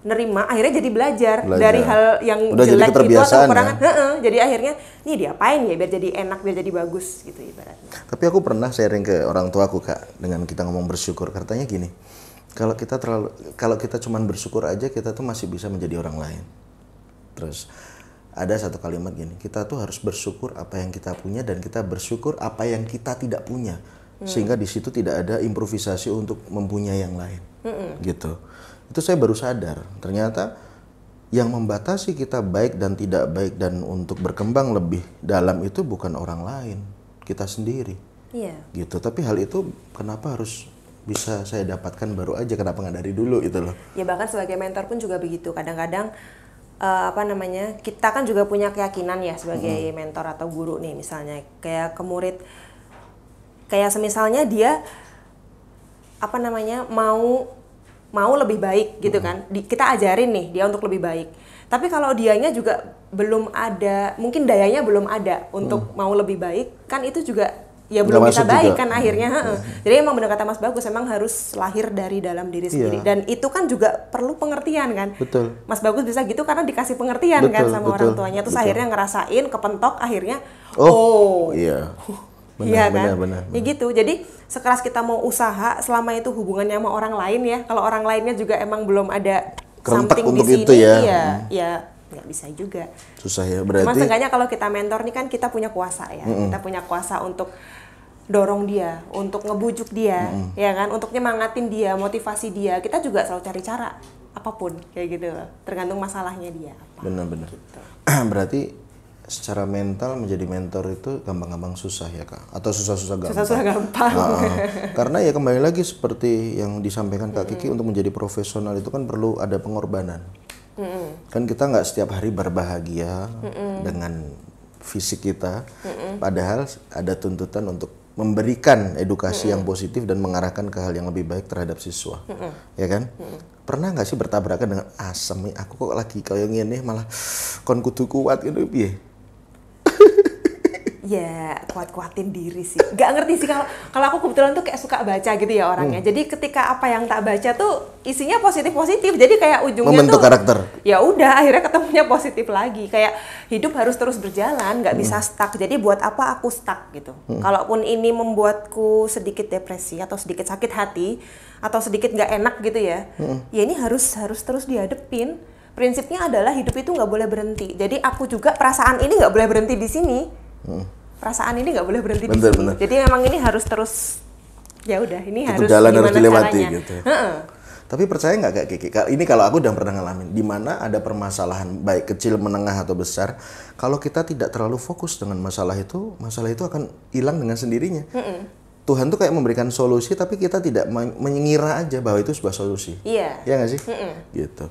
nerima, akhirnya jadi belajar dari hal yang udah jelek jadi itu atau kekurangan. Ya? Jadi akhirnya, nih diapain ya biar jadi enak, biar jadi bagus gitu ibaratnya. Tapi aku pernah sharing ke orang tuaku Kak, dengan kita ngomong bersyukur, katanya gini, kalau kita cuman bersyukur aja, kita tuh masih bisa menjadi orang lain. Terus ada satu kalimat gini, kita tuh harus bersyukur apa yang kita punya dan kita bersyukur apa yang kita tidak punya. Sehingga di situ tidak ada improvisasi untuk mempunyai yang lain. Gitu. Itu saya baru sadar, ternyata yang membatasi kita baik dan tidak baik dan untuk berkembang lebih dalam itu bukan orang lain, kita sendiri. Iya. Gitu. Tapi hal itu kenapa harus bisa saya dapatkan baru aja, kenapa nggak dari dulu gitu loh. Ya bahkan sebagai mentor pun juga begitu. Kadang-kadang kita kan juga punya keyakinan ya sebagai mentor atau guru nih, misalnya kayak ke murid, kayak semisalnya dia mau lebih baik gitu kan. Kita ajarin nih dia untuk lebih baik. Tapi kalau dianya juga belum ada, mungkin dayanya belum ada untuk mau lebih baik, kan itu juga ya belum bisa baik juga. Kan akhirnya. Jadi emang benar kata Mas Bagus, emang harus lahir dari dalam diri sendiri. Dan itu kan juga perlu pengertian kan. Betul. Mas Bagus bisa gitu karena dikasih pengertian kan sama orang tuanya. Terus akhirnya ngerasain, kepentok, akhirnya iya. Benar. Ya gitu. Jadi sekeras kita mau usaha, selama itu hubungannya sama orang lain ya. Kalau orang lainnya juga emang belum ada kerentak something untuk di sini, itu ya. Ya nggak bisa juga. Susah ya berarti. Cuma seenggaknya kalau kita mentor nih kan kita punya kuasa ya. Kita punya kuasa untuk dorong dia, untuk ngebujuk dia, ya kan, untuk nyemangatin dia, motivasi dia. Kita juga selalu cari cara apapun kayak gitu, tergantung masalahnya dia. Benar-benar. Gitu. Berarti secara mental menjadi mentor itu gampang-gampang susah ya Kak? Atau susah-susah gampang? Susah-susah gampang. Karena ya kembali lagi seperti yang disampaikan Kak Kiki, untuk menjadi profesional itu kan perlu ada pengorbanan. Kan kita nggak setiap hari berbahagia dengan fisik kita, padahal ada tuntutan untuk memberikan edukasi yang positif dan mengarahkan ke hal yang lebih baik terhadap siswa, ya kan? Pernah nggak sih bertabrakan dengan asem, aku kok lagi kayak gini malah kon kudu kuat gitu, piye? Ya kuat-kuatin diri sih. Gak ngerti sih, kalau aku kebetulan tuh kayak suka baca gitu ya orangnya. Jadi ketika apa yang tak baca tuh isinya positif-positif. Jadi kayak ujungnya membentuk karakter. Ya udah akhirnya ketemunya positif lagi. Kayak hidup harus terus berjalan, nggak bisa stuck. Jadi buat apa aku stuck gitu. Kalaupun ini membuatku sedikit depresi atau sedikit sakit hati atau sedikit nggak enak gitu ya. Ya ini harus terus dihadepin. Prinsipnya adalah hidup itu nggak boleh berhenti. Jadi aku juga perasaan ini nggak boleh berhenti di sini. Perasaan ini nggak boleh berhenti di sini. Jadi memang ini harus terus, ya udah ini harus jalan harus dilewati caranya. Gitu. Tapi percaya nggak Kak Kiki? Ini kalau aku udah pernah ngalamin, di mana ada permasalahan baik kecil, menengah atau besar, kalau kita tidak terlalu fokus dengan masalah itu akan hilang dengan sendirinya. Tuhan tuh kayak memberikan solusi, tapi kita tidak mengira aja bahwa itu sebuah solusi. Iya. Iya nggak sih? Gitu.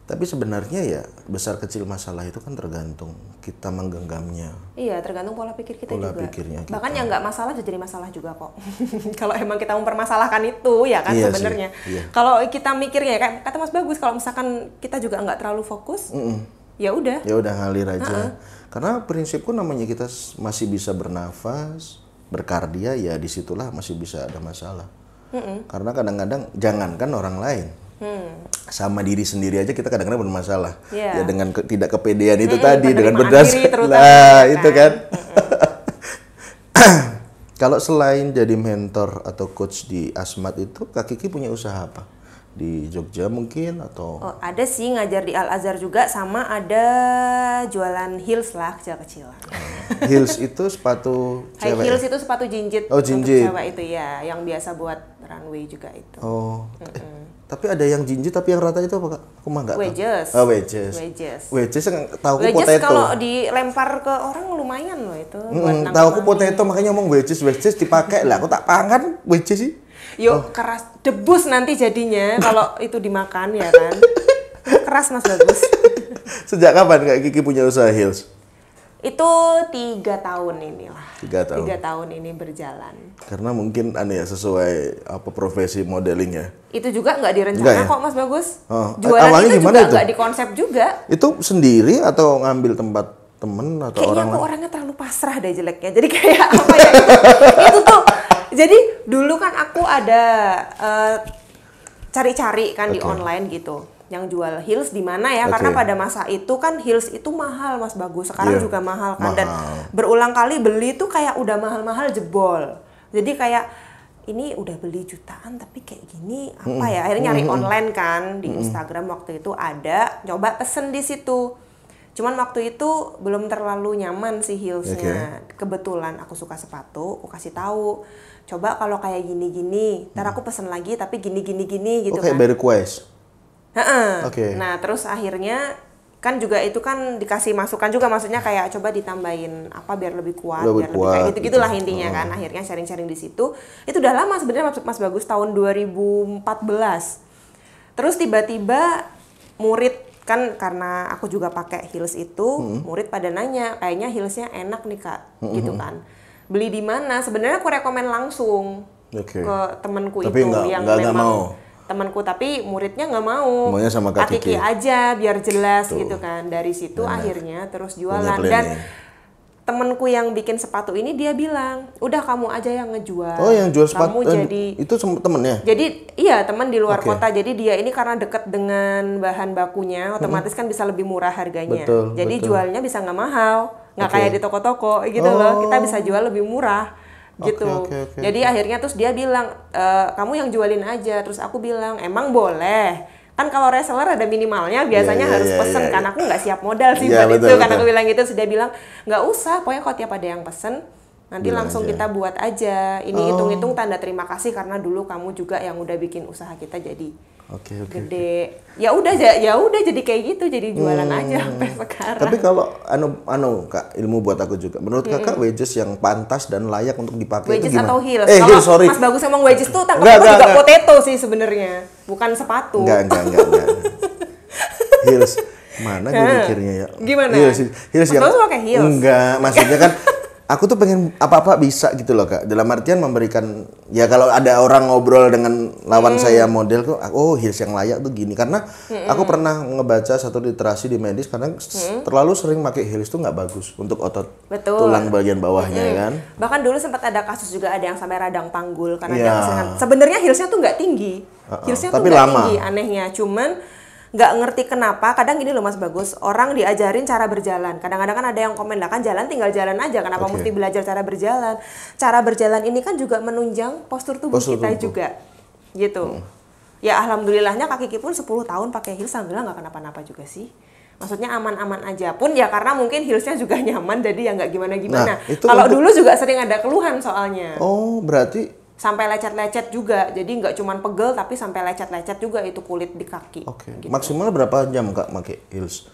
Tapi sebenarnya ya besar kecil masalah itu kan tergantung kita menggenggamnya. Iya, tergantung pola pikir kita pola juga. Pikirnya kita. Bahkan yang nggak masalah jadi masalah juga kok. Kalau emang kita mempermasalahkan itu ya kan sebenarnya. Iya. Kalau kita mikirnya kayak kata Mas Bagus, kalau misalkan kita juga nggak terlalu fokus, ya udah. Ya udah ngalir aja. Karena prinsipku namanya kita masih bisa bernafas, berkardia, ya disitulah masih bisa ada masalah. Karena kadang-kadang jangankan orang lain. Sama diri sendiri aja kita kadang-kadang bermasalah. Ya dengan tidak kepedean itu tadi, dengan berdasarkan itu kan. Kalau selain jadi mentor atau coach di Asmat itu, Kak Kiki punya usaha apa? Di Jogja mungkin atau? Oh, ada sih, ngajar di Al Azhar juga, sama ada jualan heels lah kecil-kecilan. Heels itu sepatu cewek? High heels itu sepatu jinjit. Oh, jinjit. Untuk cewek itu ya, yang biasa buat runway juga itu. Oh. Tapi ada yang jinjit tapi yang rata itu apa Kak? Aku mah nggak tahu. Wedges. Oh, wedges. Wedges yang tahu aku Wedges potato. kalau dilempar ke orang lumayan loh itu. Tahu aku potato makanya ngomong wedges dipakai lah. Aku tak pangan wedges sih. Yuk keras debus nanti jadinya kalau itu dimakan ya kan. Keras Mas Bagus. Sejak kapan Kak Kiki punya usaha heels? Itu 3 tahun inilah. 3 tahun. 3 tahun ini berjalan. Karena mungkin sesuai apa profesi modeling ya. Itu juga nggak direncana kok Mas Bagus. Jualan awalnya itu gimana juga nggak dikonsep juga. Itu sendiri atau ngambil tempat temen atau kayaknya orang aku lain? orangnya terlalu pasrah deh jeleknya. Jadi kayak apa ya itu tuh. Jadi dulu kan aku ada cari-cari kan di online gitu. Yang jual heels di mana ya? Karena pada masa itu kan heels itu mahal Mas Bagus. Sekarang juga mahal kan. Dan berulang kali beli tuh kayak udah mahal-mahal jebol. Jadi kayak ini udah beli jutaan tapi kayak gini apa ya? Akhirnya nyari online kan di Instagram waktu itu ada. Coba pesen di situ. Cuman waktu itu belum terlalu nyaman sih heelsnya. Kebetulan aku suka sepatu, aku kasih tahu. Coba kalau kayak gini-gini, ntar aku pesen lagi tapi gini-gini gitu kan. Kayak by request. Nah terus akhirnya kan juga itu kan dikasih masukan juga, maksudnya kayak coba ditambahin apa biar lebih kuat, biar lebih kayak gitu-gitulah intinya kan. Akhirnya sharing-sharing di situ. Itu udah lama sebenarnya Mas Bagus, tahun 2014. Terus tiba-tiba murid kan, karena aku juga pakai heels itu, murid pada nanya, kayaknya heelsnya enak nih Kak, gitu kan. Beli di mana? Sebenarnya aku rekomen langsung ke temanku itu yang memang mau. Temanku, tapi muridnya nggak mau. Maunya sama Kak Kiki aja biar jelas gitu kan. Dari situ akhirnya terus jualan. Dan temanku yang bikin sepatu ini dia bilang, udah kamu aja yang ngejual. Oh, yang jual sepatu jadi itu temennya? Jadi iya, teman di luar kota. Jadi dia ini karena deket dengan bahan bakunya, otomatis kan bisa lebih murah harganya. Jadi jualnya bisa nggak mahal, nggak kayak di toko-toko gitu loh. Kita bisa jual lebih murah. Gitu. Jadi akhirnya terus dia bilang, kamu yang jualin aja. Terus aku bilang, emang boleh? Kan kalau reseller ada minimalnya, biasanya harus pesen. Kan aku nggak siap modal sih buat itu. Karena aku bilang gitu, sudah bilang nggak usah. Pokoknya kalau tiap ada yang pesen, nanti langsung kita buat aja. Ini hitung-hitung tanda terima kasih karena dulu kamu juga yang udah bikin usaha kita jadi gede. Ya udah jadi kayak gitu, jadi jualan aja sampai sekarang. Tapi kalau Kak, ilmu buat aku juga. Menurut Kakak wedges yang pantas dan layak untuk dipakai wedges itu gimana? Atau heels? Kalau Mas Bagus emang wedges tuh tangkapnya juga potato sih sebenarnya, bukan sepatu. Enggak. Heels. Mana gue mikirnya ya? Gimana? Heels yang pakai heels? Enggak, maksudnya kan aku tuh pengen apa-apa bisa gitu loh Kak. Dalam artian memberikan, ya kalau ada orang ngobrol dengan lawan saya model tuh, heels yang layak tuh gini. Karena aku pernah ngebaca satu literasi di medis, karena terlalu sering pakai heels tuh nggak bagus untuk otot tulang bagian bawahnya kan. Bahkan dulu sempat ada kasus juga, ada yang sampai radang panggul karena dia sebenarnya heelsnya tuh nggak tinggi. Heelsnya tuh nggak tinggi, anehnya. Cuman nggak ngerti kenapa, kadang gini loh Mas Bagus, orang diajarin cara berjalan. Kadang-kadang kan ada yang komen, lah kan jalan tinggal jalan aja, kenapa mesti belajar cara berjalan? Cara berjalan ini kan juga menunjang postur tubuh kita juga, gitu. Ya alhamdulillahnya Kak Kiki pun 10 tahun pakai heels, alhamdulillah nggak kenapa-napa juga sih. Maksudnya aman-aman aja pun ya, karena mungkin heelsnya juga nyaman, jadi ya nggak gimana-gimana. Kalau dulu juga sering ada keluhan soalnya. Oh, berarti sampai lecet-lecet juga, jadi nggak cuma pegel tapi sampai lecet-lecet juga itu kulit di kaki. Gitu. Maksimal berapa jam Kak pakai heels?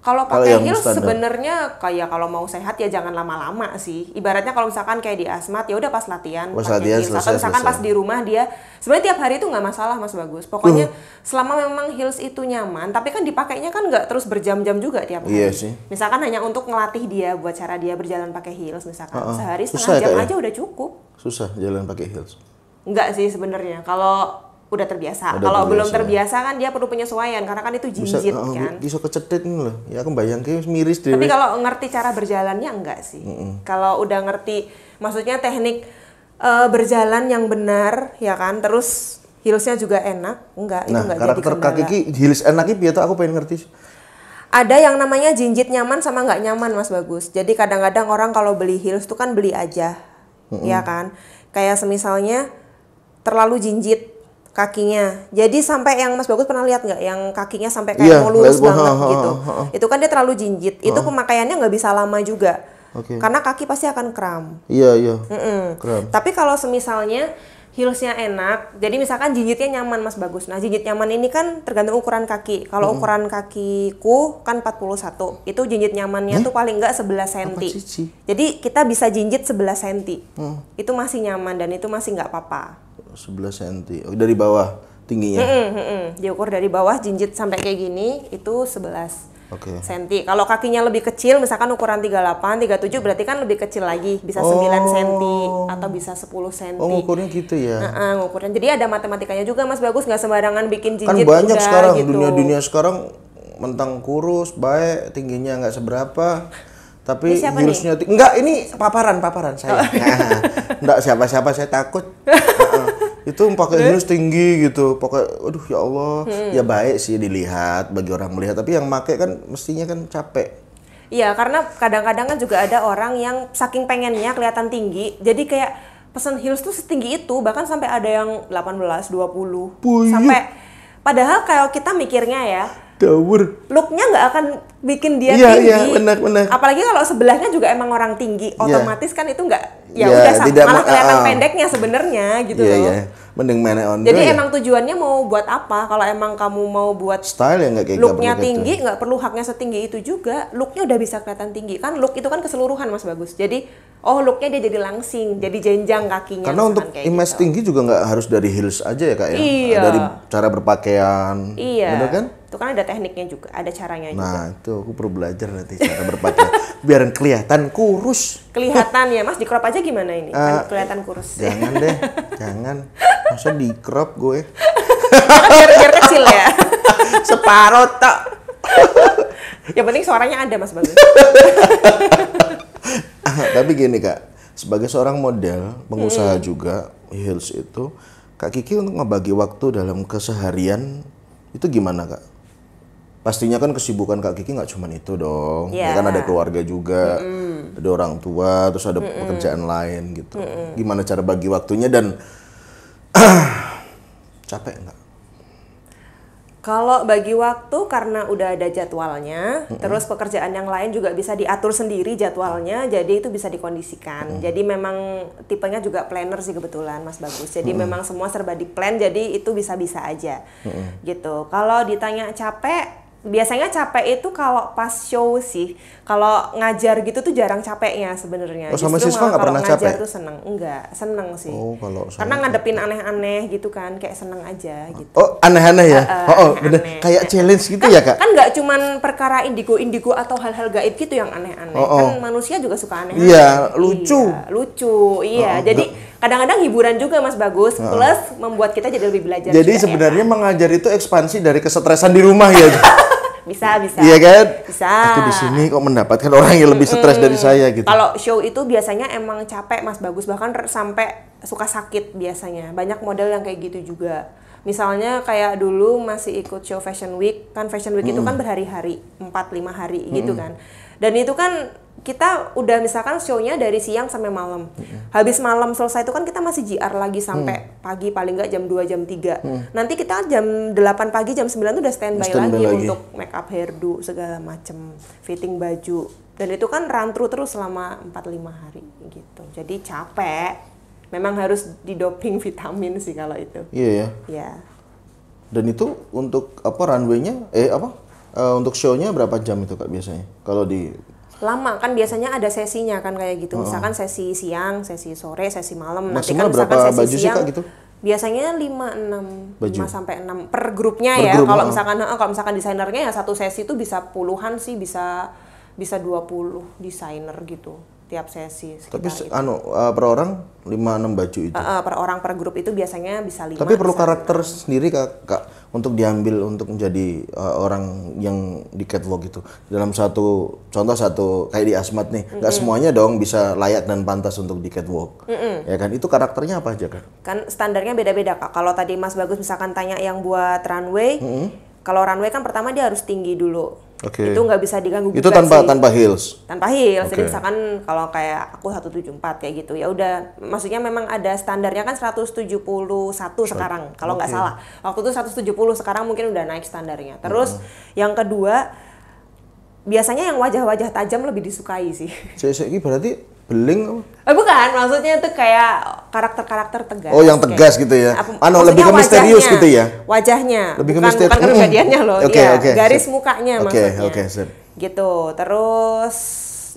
Kalau pakai heels sebenarnya kayak kalau mau sehat ya jangan lama-lama sih. Ibaratnya kalau misalkan kayak di asmat ya udah pas latihan pakai heels. Atau misalkan pas di rumah dia sebenarnya tiap hari itu nggak masalah Mas Bagus. Pokoknya selama memang heels itu nyaman, tapi kan dipakainya kan nggak terus berjam-jam juga tiap hari. Iya sih. Misalkan hanya untuk ngelatih dia buat cara dia berjalan pakai heels misalkan sehari setengah jam aja udah cukup. Susah jalan pakai heels? Enggak sih sebenarnya. Kalau udah terbiasa. Kalau belum terbiasa kan dia perlu penyesuaian karena kan itu jinjit kan. Bisa kecetit nih loh. Ya aku bayangin miris deh. Tapi kalau ngerti cara berjalannya enggak sih. Kalau udah ngerti, maksudnya teknik berjalan yang benar ya kan, terus heelsnya juga enak, enggak itu enggak jadi kendala. Nah, karakter Kak Kiki heels enaknya biar aku pengen ngerti. Ada yang namanya jinjit nyaman sama nggak nyaman Mas Bagus. Jadi kadang-kadang orang kalau beli heels tuh kan beli aja, ya kan. Kayak semisalnya terlalu jinjit kakinya. Jadi sampai yang Mas Bagus pernah lihat nggak yang kakinya sampai kayak mau lurus banget gitu. Itu kan dia terlalu jinjit. Itu pemakaiannya nggak bisa lama juga. Karena kaki pasti akan kram. Iya. Kram. Tapi kalau semisalnya Heelsnya enak, jadi misalkan jinjitnya nyaman Mas Bagus. Nah jinjit nyaman ini kan tergantung ukuran kaki. Kalau ukuran kakiku kan 41, itu jinjit nyamannya tuh paling enggak 11 cm. Jadi kita bisa jinjit 11 cm. Itu masih nyaman dan itu masih nggak apa-apa. 11 cm, dari bawah tingginya? Diukur dari bawah jinjit sampai kayak gini, itu 11 cm. Kalau kakinya lebih kecil, misalkan ukuran 38, 37 berarti kan lebih kecil lagi, bisa 9 cm atau bisa 10 cm. Oh, ngukurnya gitu ya? Ngukurnya. Jadi ada matematikanya juga Mas Bagus, nggak sembarangan bikin jinjit. Kan banyak udah, sekarang, gitu. dunia sekarang mentang kurus, baik, tingginya nggak seberapa. Tapi heelsnya enggak, ini paparan saya. Enggak siapa-siapa, saya takut. Itu pakai heels tinggi gitu, pakai, aduh ya Allah, ya baik sih dilihat bagi orang melihat, tapi yang make kan mestinya kan capek. Iya, karena kadang-kadang kan juga ada orang yang saking pengennya kelihatan tinggi, jadi kayak pesen heels tuh setinggi itu, bahkan sampai ada yang 18, 20, sampai padahal kalau kita mikirnya ya, looknya nggak akan bikin dia tinggi. Iya, benar. Apalagi kalau sebelahnya juga emang orang tinggi, otomatis kan itu nggak, udah malah kelihatan pendeknya sebenarnya gitu loh. Iya. Mending meneon. Jadi emang tujuannya mau buat apa? Kalau emang kamu mau buat style yang nggak kayak looknya tinggi, nggak perlu haknya setinggi itu juga. Looknya udah bisa kelihatan tinggi. Kan look itu kan keseluruhan Mas Bagus. Jadi looknya dia jadi langsing, jadi jenjang kakinya. Karena untuk image tinggi juga nggak harus dari heels aja ya Kak ya? Iya. Dari cara berpakaian. Iya. Bener kan? Itu kan ada tekniknya juga, ada caranya juga. Nah itu aku perlu belajar nanti cara berpakaian. Biar kelihatan kurus. Kelihatan ya Mas, di crop aja gimana ini? Kan kelihatan kurus. Jangan deh, jangan. Masa di crop gue? biar kecil ya. Separoh tak. Yang penting suaranya ada Mas Bagus. Tapi gini Kak, sebagai seorang model, pengusaha juga, heels itu, Kak Kiki untuk ngebagi waktu dalam keseharian itu gimana Kak? Pastinya kan kesibukan Kak Kiki nggak cuma itu dong, ya kan ada keluarga juga, ada orang tua, terus ada pekerjaan lain gitu. Gimana cara bagi waktunya dan capek nggak? Kalau bagi waktu karena udah ada jadwalnya, terus pekerjaan yang lain juga bisa diatur sendiri jadwalnya, jadi itu bisa dikondisikan. Jadi memang tipenya juga planner sih kebetulan Mas Bagus. Jadi memang semua serba di plan, jadi itu bisa-bisa aja gitu. Kalau ditanya capek, biasanya capek itu kalau pas show sih. Kalau ngajar gitu tuh jarang capeknya sebenarnya. Sama siswa nggak pernah capek? Ngajar tuh seneng sih. Karena ngadepin aneh-aneh gitu kan, kayak seneng aja gitu. Oh aneh-aneh ya? Bener. Kayak challenge gitu ya Kak? Kan nggak cuman perkara indigo atau hal-hal gaib gitu yang aneh-aneh. Kan manusia juga suka aneh-aneh. Iya, lucu. Iya. Jadi kadang-kadang hiburan juga Mas Bagus, plus membuat kita jadi lebih belajar. Jadi sebenarnya mengajar itu ekspansi dari kesetresan di rumah ya? Bisa. Iya kan? Bisa. Aku di sini kok mendapatkan orang yang lebih stres dari saya gitu. Kalau show itu biasanya emang capek Mas Bagus, bahkan sampai suka sakit biasanya. Banyak model yang kayak gitu juga. Misalnya kayak dulu masih ikut show Fashion Week, kan Fashion Week itu kan berhari-hari, 4-5 hari gitu kan. Dan itu kan kita udah misalkan show-nya dari siang sampai malam. Habis malam selesai itu kan kita masih JR lagi sampai pagi, paling nggak jam 2, jam 3. Nanti kita jam 8 pagi, jam 9 tuh udah standby lagi untuk make up, hairdo, segala macem, fitting baju. Dan itu kan run through terus selama 4-5 hari gitu. Jadi capek. Memang harus didoping vitamin sih kalau itu. Iya ya? Iya. Dan itu untuk runway-nya, untuk show-nya berapa jam itu Kak biasanya? Kalau di lama kan biasanya ada sesinya kan kayak gitu. Misalkan sesi siang, sesi sore, sesi malam. Maksimal nanti kan berapa sesi baju siang, sih Kak gitu? Biasanya 5 sampai 6 per grupnya ya. Kalau misalkan desainernya ya satu sesi itu bisa puluhan sih, bisa 20 desainer gitu tiap sesi. Tapi per orang 5-6 baju itu? Per orang per grup itu biasanya bisa 5. Tapi perlu karakter sendiri Kak untuk diambil untuk menjadi orang yang di catwalk itu. Dalam satu kayak di Asmat nih, nggak semuanya dong bisa layak dan pantas untuk di catwalk. Ya kan, itu karakternya apa aja Kak? Kan standarnya beda-beda Kak. Kalau tadi Mas Bagus misalkan tanya yang buat runway, kalau runway kan pertama dia harus tinggi dulu. Itu nggak bisa diganggu itu tanpa heels. Jadi misalkan kalau kayak aku 174 kayak gitu ya udah, maksudnya memang ada standarnya kan 171 sekarang kalau nggak salah. Waktu itu 170, sekarang mungkin udah naik standarnya. Terus yang kedua biasanya yang wajah-wajah tajam lebih disukai sih. Ini berarti Beling? Bukan, maksudnya tuh kayak karakter-karakter tegas. Oh, yang tegas gitu ya? Lebih ke misterius gitu ya? Wajahnya. Lebih ke misterius. Bukan kepribadiannya loh. Oke. Garis mukanya maksudnya. Oke. Gitu. Terus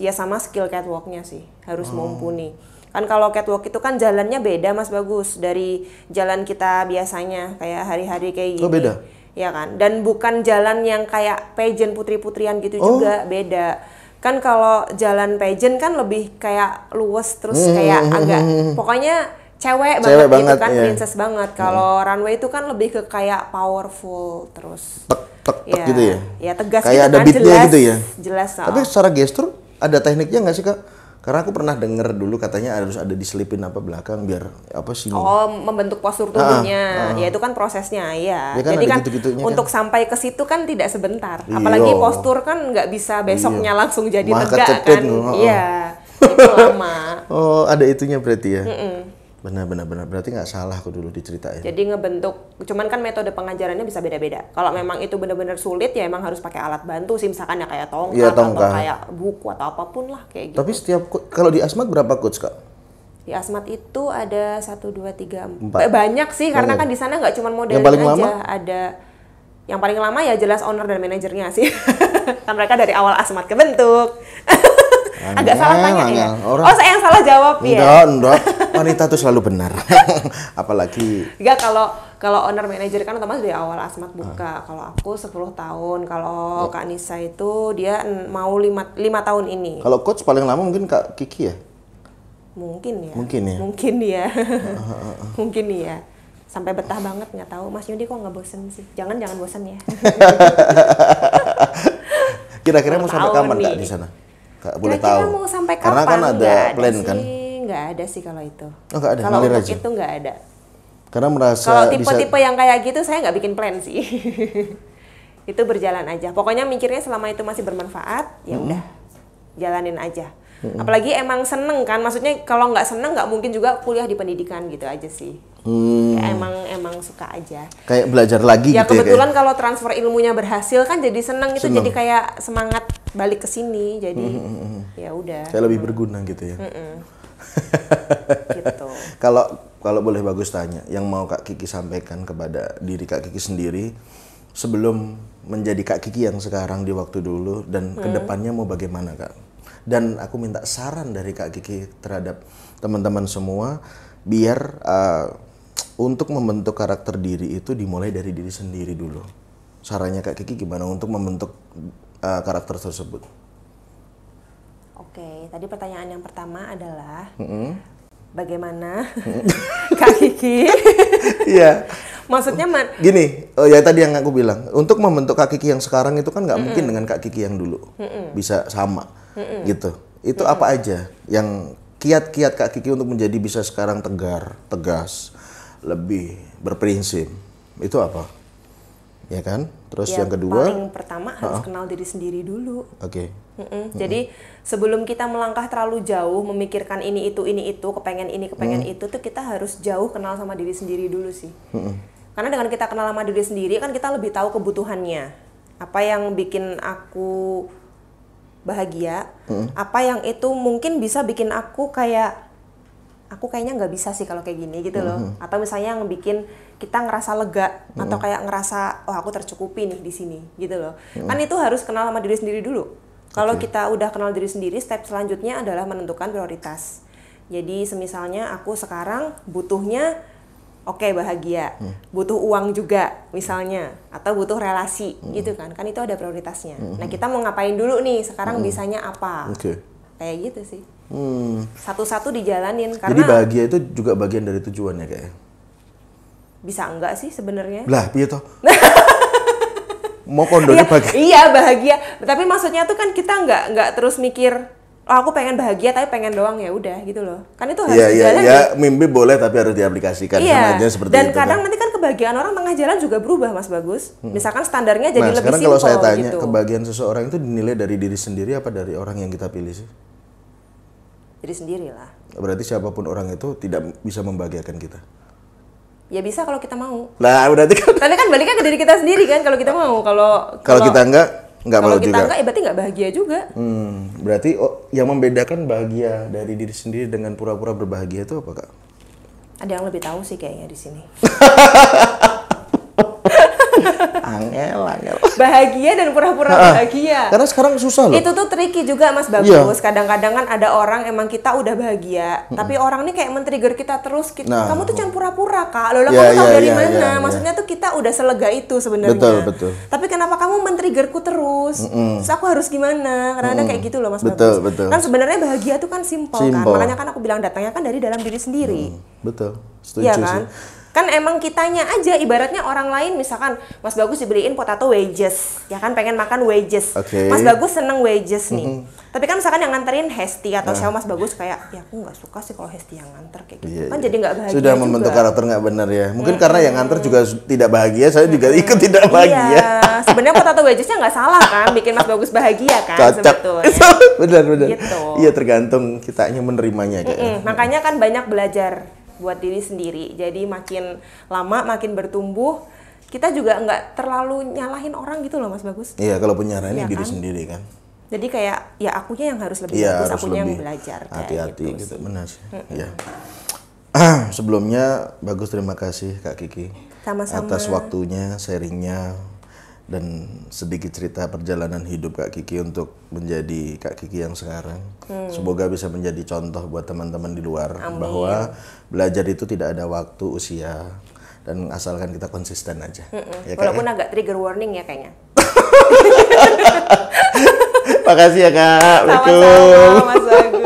ya sama skill catwalknya sih, harus mumpuni. Kan kalau catwalk itu kan jalannya beda Mas Bagus dari jalan kita biasanya kayak hari-hari kayak gini. Oh, beda? Ya kan. Dan bukan jalan yang kayak pageant putri-putrian gitu juga, beda. Kan kalau jalan pageant kan lebih kayak luwes terus kayak agak pokoknya cewek banget gitu kan, princess banget. Kalau runway itu kan lebih ke kayak powerful terus tek gitu ya. Ya tegas kayak gitu ada kan, beatnya gitu ya. Jelas. Tapi secara gestur ada tekniknya nggak sih Kak? Karena aku pernah denger dulu katanya harus ada diselipin apa belakang biar apa sih? Oh, membentuk postur tubuhnya. Ya itu kan prosesnya ya. Kan jadi kan untuk sampai ke situ kan tidak sebentar. Apalagi postur kan nggak bisa besoknya langsung jadi tegak kan. Iya. Itu lama. Oh, ada itunya berarti ya. Benar. Berarti nggak salah aku dulu diceritain. Jadi ngebentuk, cuman kan metode pengajarannya bisa beda-beda. Kalau memang itu benar-benar sulit ya emang harus pakai alat bantu sih, misalkan ya kayak tongkat atau kayak buku atau apapun lah kayak gitu. Tapi kalau di Asmat berapa coach Kak? Di Asmat itu ada 1, 2, 3, 4. Banyak sih karena kan di sana nggak cuma modeling yang paling aja. Lama? Ada yang paling lama ya jelas owner dan manajernya sih. Kan mereka dari awal Asmat kebentuk. Agak salah tanya ya. Saya yang salah jawab ya. Enggak. Wanita tuh selalu benar. Apalagi. Enggak, kalau owner manajer kan otomatis dari awal Asmat buka. Kalau aku 10 tahun, kalau Kak Nisa itu dia mau 5 tahun ini. Kalau coach paling lama mungkin Kak Kiki ya? Mungkin ya. Mungkin ya. Sampai betah banget nggak tahu. Mas Yudi kok nggak bosen sih? Jangan bosen ya. Kira-kira mau sampai kapan Kak di sana? Kak boleh tahu. Mau sampai kapan? Karena kan ada plan kan? Nggak ada sih kalau itu. Oh nggak ada. Kalau untuk itu nggak ada. Karena merasa. Kalau tipe-tipe yang kayak gitu saya nggak bikin plan sih. Itu berjalan aja. Pokoknya mikirnya selama itu masih bermanfaat, ya udah jalanin aja. Apalagi emang seneng kan, maksudnya kalau nggak seneng nggak mungkin juga kuliah di pendidikan gitu aja sih. Ya emang suka aja. Kayak belajar lagi ya, gitu ya. Kebetulan kalau transfer ilmunya berhasil kan jadi seneng itu, jadi kayak semangat balik ke sini. Jadi ya udah. Kayak lebih berguna gitu ya. Gitu. Kalau boleh Bagus tanya, yang mau Kak Kiki sampaikan kepada diri Kak Kiki sendiri sebelum menjadi Kak Kiki yang sekarang di waktu dulu dan kedepannya mau bagaimana Kak? Dan aku minta saran dari Kak Kiki terhadap teman-teman semua biar untuk membentuk karakter diri itu dimulai dari diri sendiri dulu. Sarannya Kak Kiki gimana untuk membentuk karakter tersebut? Oke, tadi pertanyaan yang pertama adalah bagaimana Kak Kiki? Iya. Maksudnya gini, ya tadi yang aku bilang, untuk membentuk Kak Kiki yang sekarang itu kan nggak mungkin dengan Kak Kiki yang dulu bisa sama, gitu. Itu apa aja yang kiat-kiat Kak Kiki untuk menjadi bisa sekarang tegar, tegas, lebih berprinsip, itu apa? Ya kan? Terus yang kedua, paling pertama harus kenal diri sendiri dulu. Oke. Jadi sebelum kita melangkah terlalu jauh memikirkan ini itu, kepengen ini kepengen itu tuh kita harus jauh kenal sama diri sendiri dulu sih. Karena dengan kita kenal sama diri sendiri kan kita lebih tahu kebutuhannya. Apa yang bikin aku bahagia, apa yang itu mungkin bisa bikin aku kayaknya nggak bisa sih kalau kayak gini gitu loh. Atau misalnya yang bikin kita ngerasa lega atau kayak ngerasa aku tercukupi nih di sini gitu loh. Kan itu harus kenal sama diri sendiri dulu. Kalau kita udah kenal diri sendiri, step selanjutnya adalah menentukan prioritas. Jadi semisalnya aku sekarang butuhnya bahagia, butuh uang juga misalnya, atau butuh relasi gitu kan itu ada prioritasnya. Nah kita mau ngapain dulu nih sekarang, bisanya apa? Kayak gitu sih. Satu-satu dijalanin. Karena jadi bahagia itu juga bagian dari tujuannya kayaknya. Bisa enggak sih sebenarnya? Lah piye toh? Mau kondonnya bahagia. Iya bahagia, tapi maksudnya tuh kan kita nggak terus mikir aku pengen bahagia tapi pengen doang, ya udah gitu loh. Kan itu harus dijalani. Iya, mimpi boleh tapi harus diaplikasikan. Sama aja seperti dan itu. Dan kadang nanti kan kebahagiaan orang tengah jalan juga berubah Mas Bagus. Misalkan standarnya jadi lebih sekarang simpel kalau saya tanya, gitu. kebahagiaan seseorang itu dinilai dari diri sendiri apa dari orang yang kita pilih sih? Diri sendiri lah. Berarti siapapun orang itu tidak bisa membahagiakan kita. Ya bisa kalau kita mau. Lah berarti kan. Tapi kan baliknya ke diri kita sendiri kan kalau kita mau. Kalau kita enggak, Kalau kita enggak, berarti nggak bahagia juga. Berarti yang membedakan bahagia dari diri sendiri dengan pura-pura berbahagia itu apa, Kak? Ada yang lebih tahu sih kayaknya di sini. Angel. Bahagia dan pura-pura bahagia. Karena sekarang susah loh. Itu tuh tricky juga Mas Bagus. Kadang-kadang kan ada orang emang kita udah bahagia, tapi orang ini kayak men-trigger kita terus. Kamu tuh jangan pura-pura, Kak. Loh, kamu tahu dari mana? Maksudnya tuh kita udah selega itu sebenarnya. Betul. Tapi kenapa kamu men-triggerku terus? Terus aku harus gimana? Kadang-kadang kayak gitu loh Mas Bagus. Kan sebenarnya bahagia tuh kan simple kan. Makanya kan aku bilang datangnya kan dari dalam diri sendiri. Betul. Setuju Iya sih. kan? Kan emang kitanya aja, ibaratnya orang lain misalkan Mas Bagus dibeliin potato wedges, ya kan pengen makan wedges. Mas Bagus seneng wedges nih. Tapi kan misalkan yang nganterin Hesti atau siapa Mas Bagus kayak, ya aku nggak suka sih kalau Hesti yang nganter kayak gitu. Kan jadi nggak bahagia Sudah juga. membentuk karakter nggak benar ya. Mungkin karena yang nganter juga tidak bahagia, saya juga ikut tidak bahagia. Iya, sebenarnya potato wedgesnya nggak salah kan, bikin Mas Bagus bahagia kan sebetulnya. Benar. Gitu. Iya, tergantung kitanya menerimanya kayaknya. Makanya kan banyak belajar buat diri sendiri. Jadi makin lama makin bertumbuh, kita juga nggak terlalu nyalahin orang gitu loh Mas Bagus. Iya, kalau punya ini diri kan? sendiri kan. Jadi kayak ya akunya yang harus lebih bagus, akunya yang belajar. Hati-hati gitu, benar sih. Iya. Sebelumnya Bagus terima kasih Kak Kiki. Sama-sama. Atas waktunya, sharingnya, dan sedikit cerita perjalanan hidup Kak Kiki untuk menjadi Kak Kiki yang sekarang. Semoga bisa menjadi contoh buat teman-teman di luar. Amin. Bahwa belajar itu tidak ada waktu, usia, dan asalkan kita konsisten aja. Ya, walaupun agak trigger warning ya kayaknya. Makasih ya Kak. Sama-sama Mas Bagus.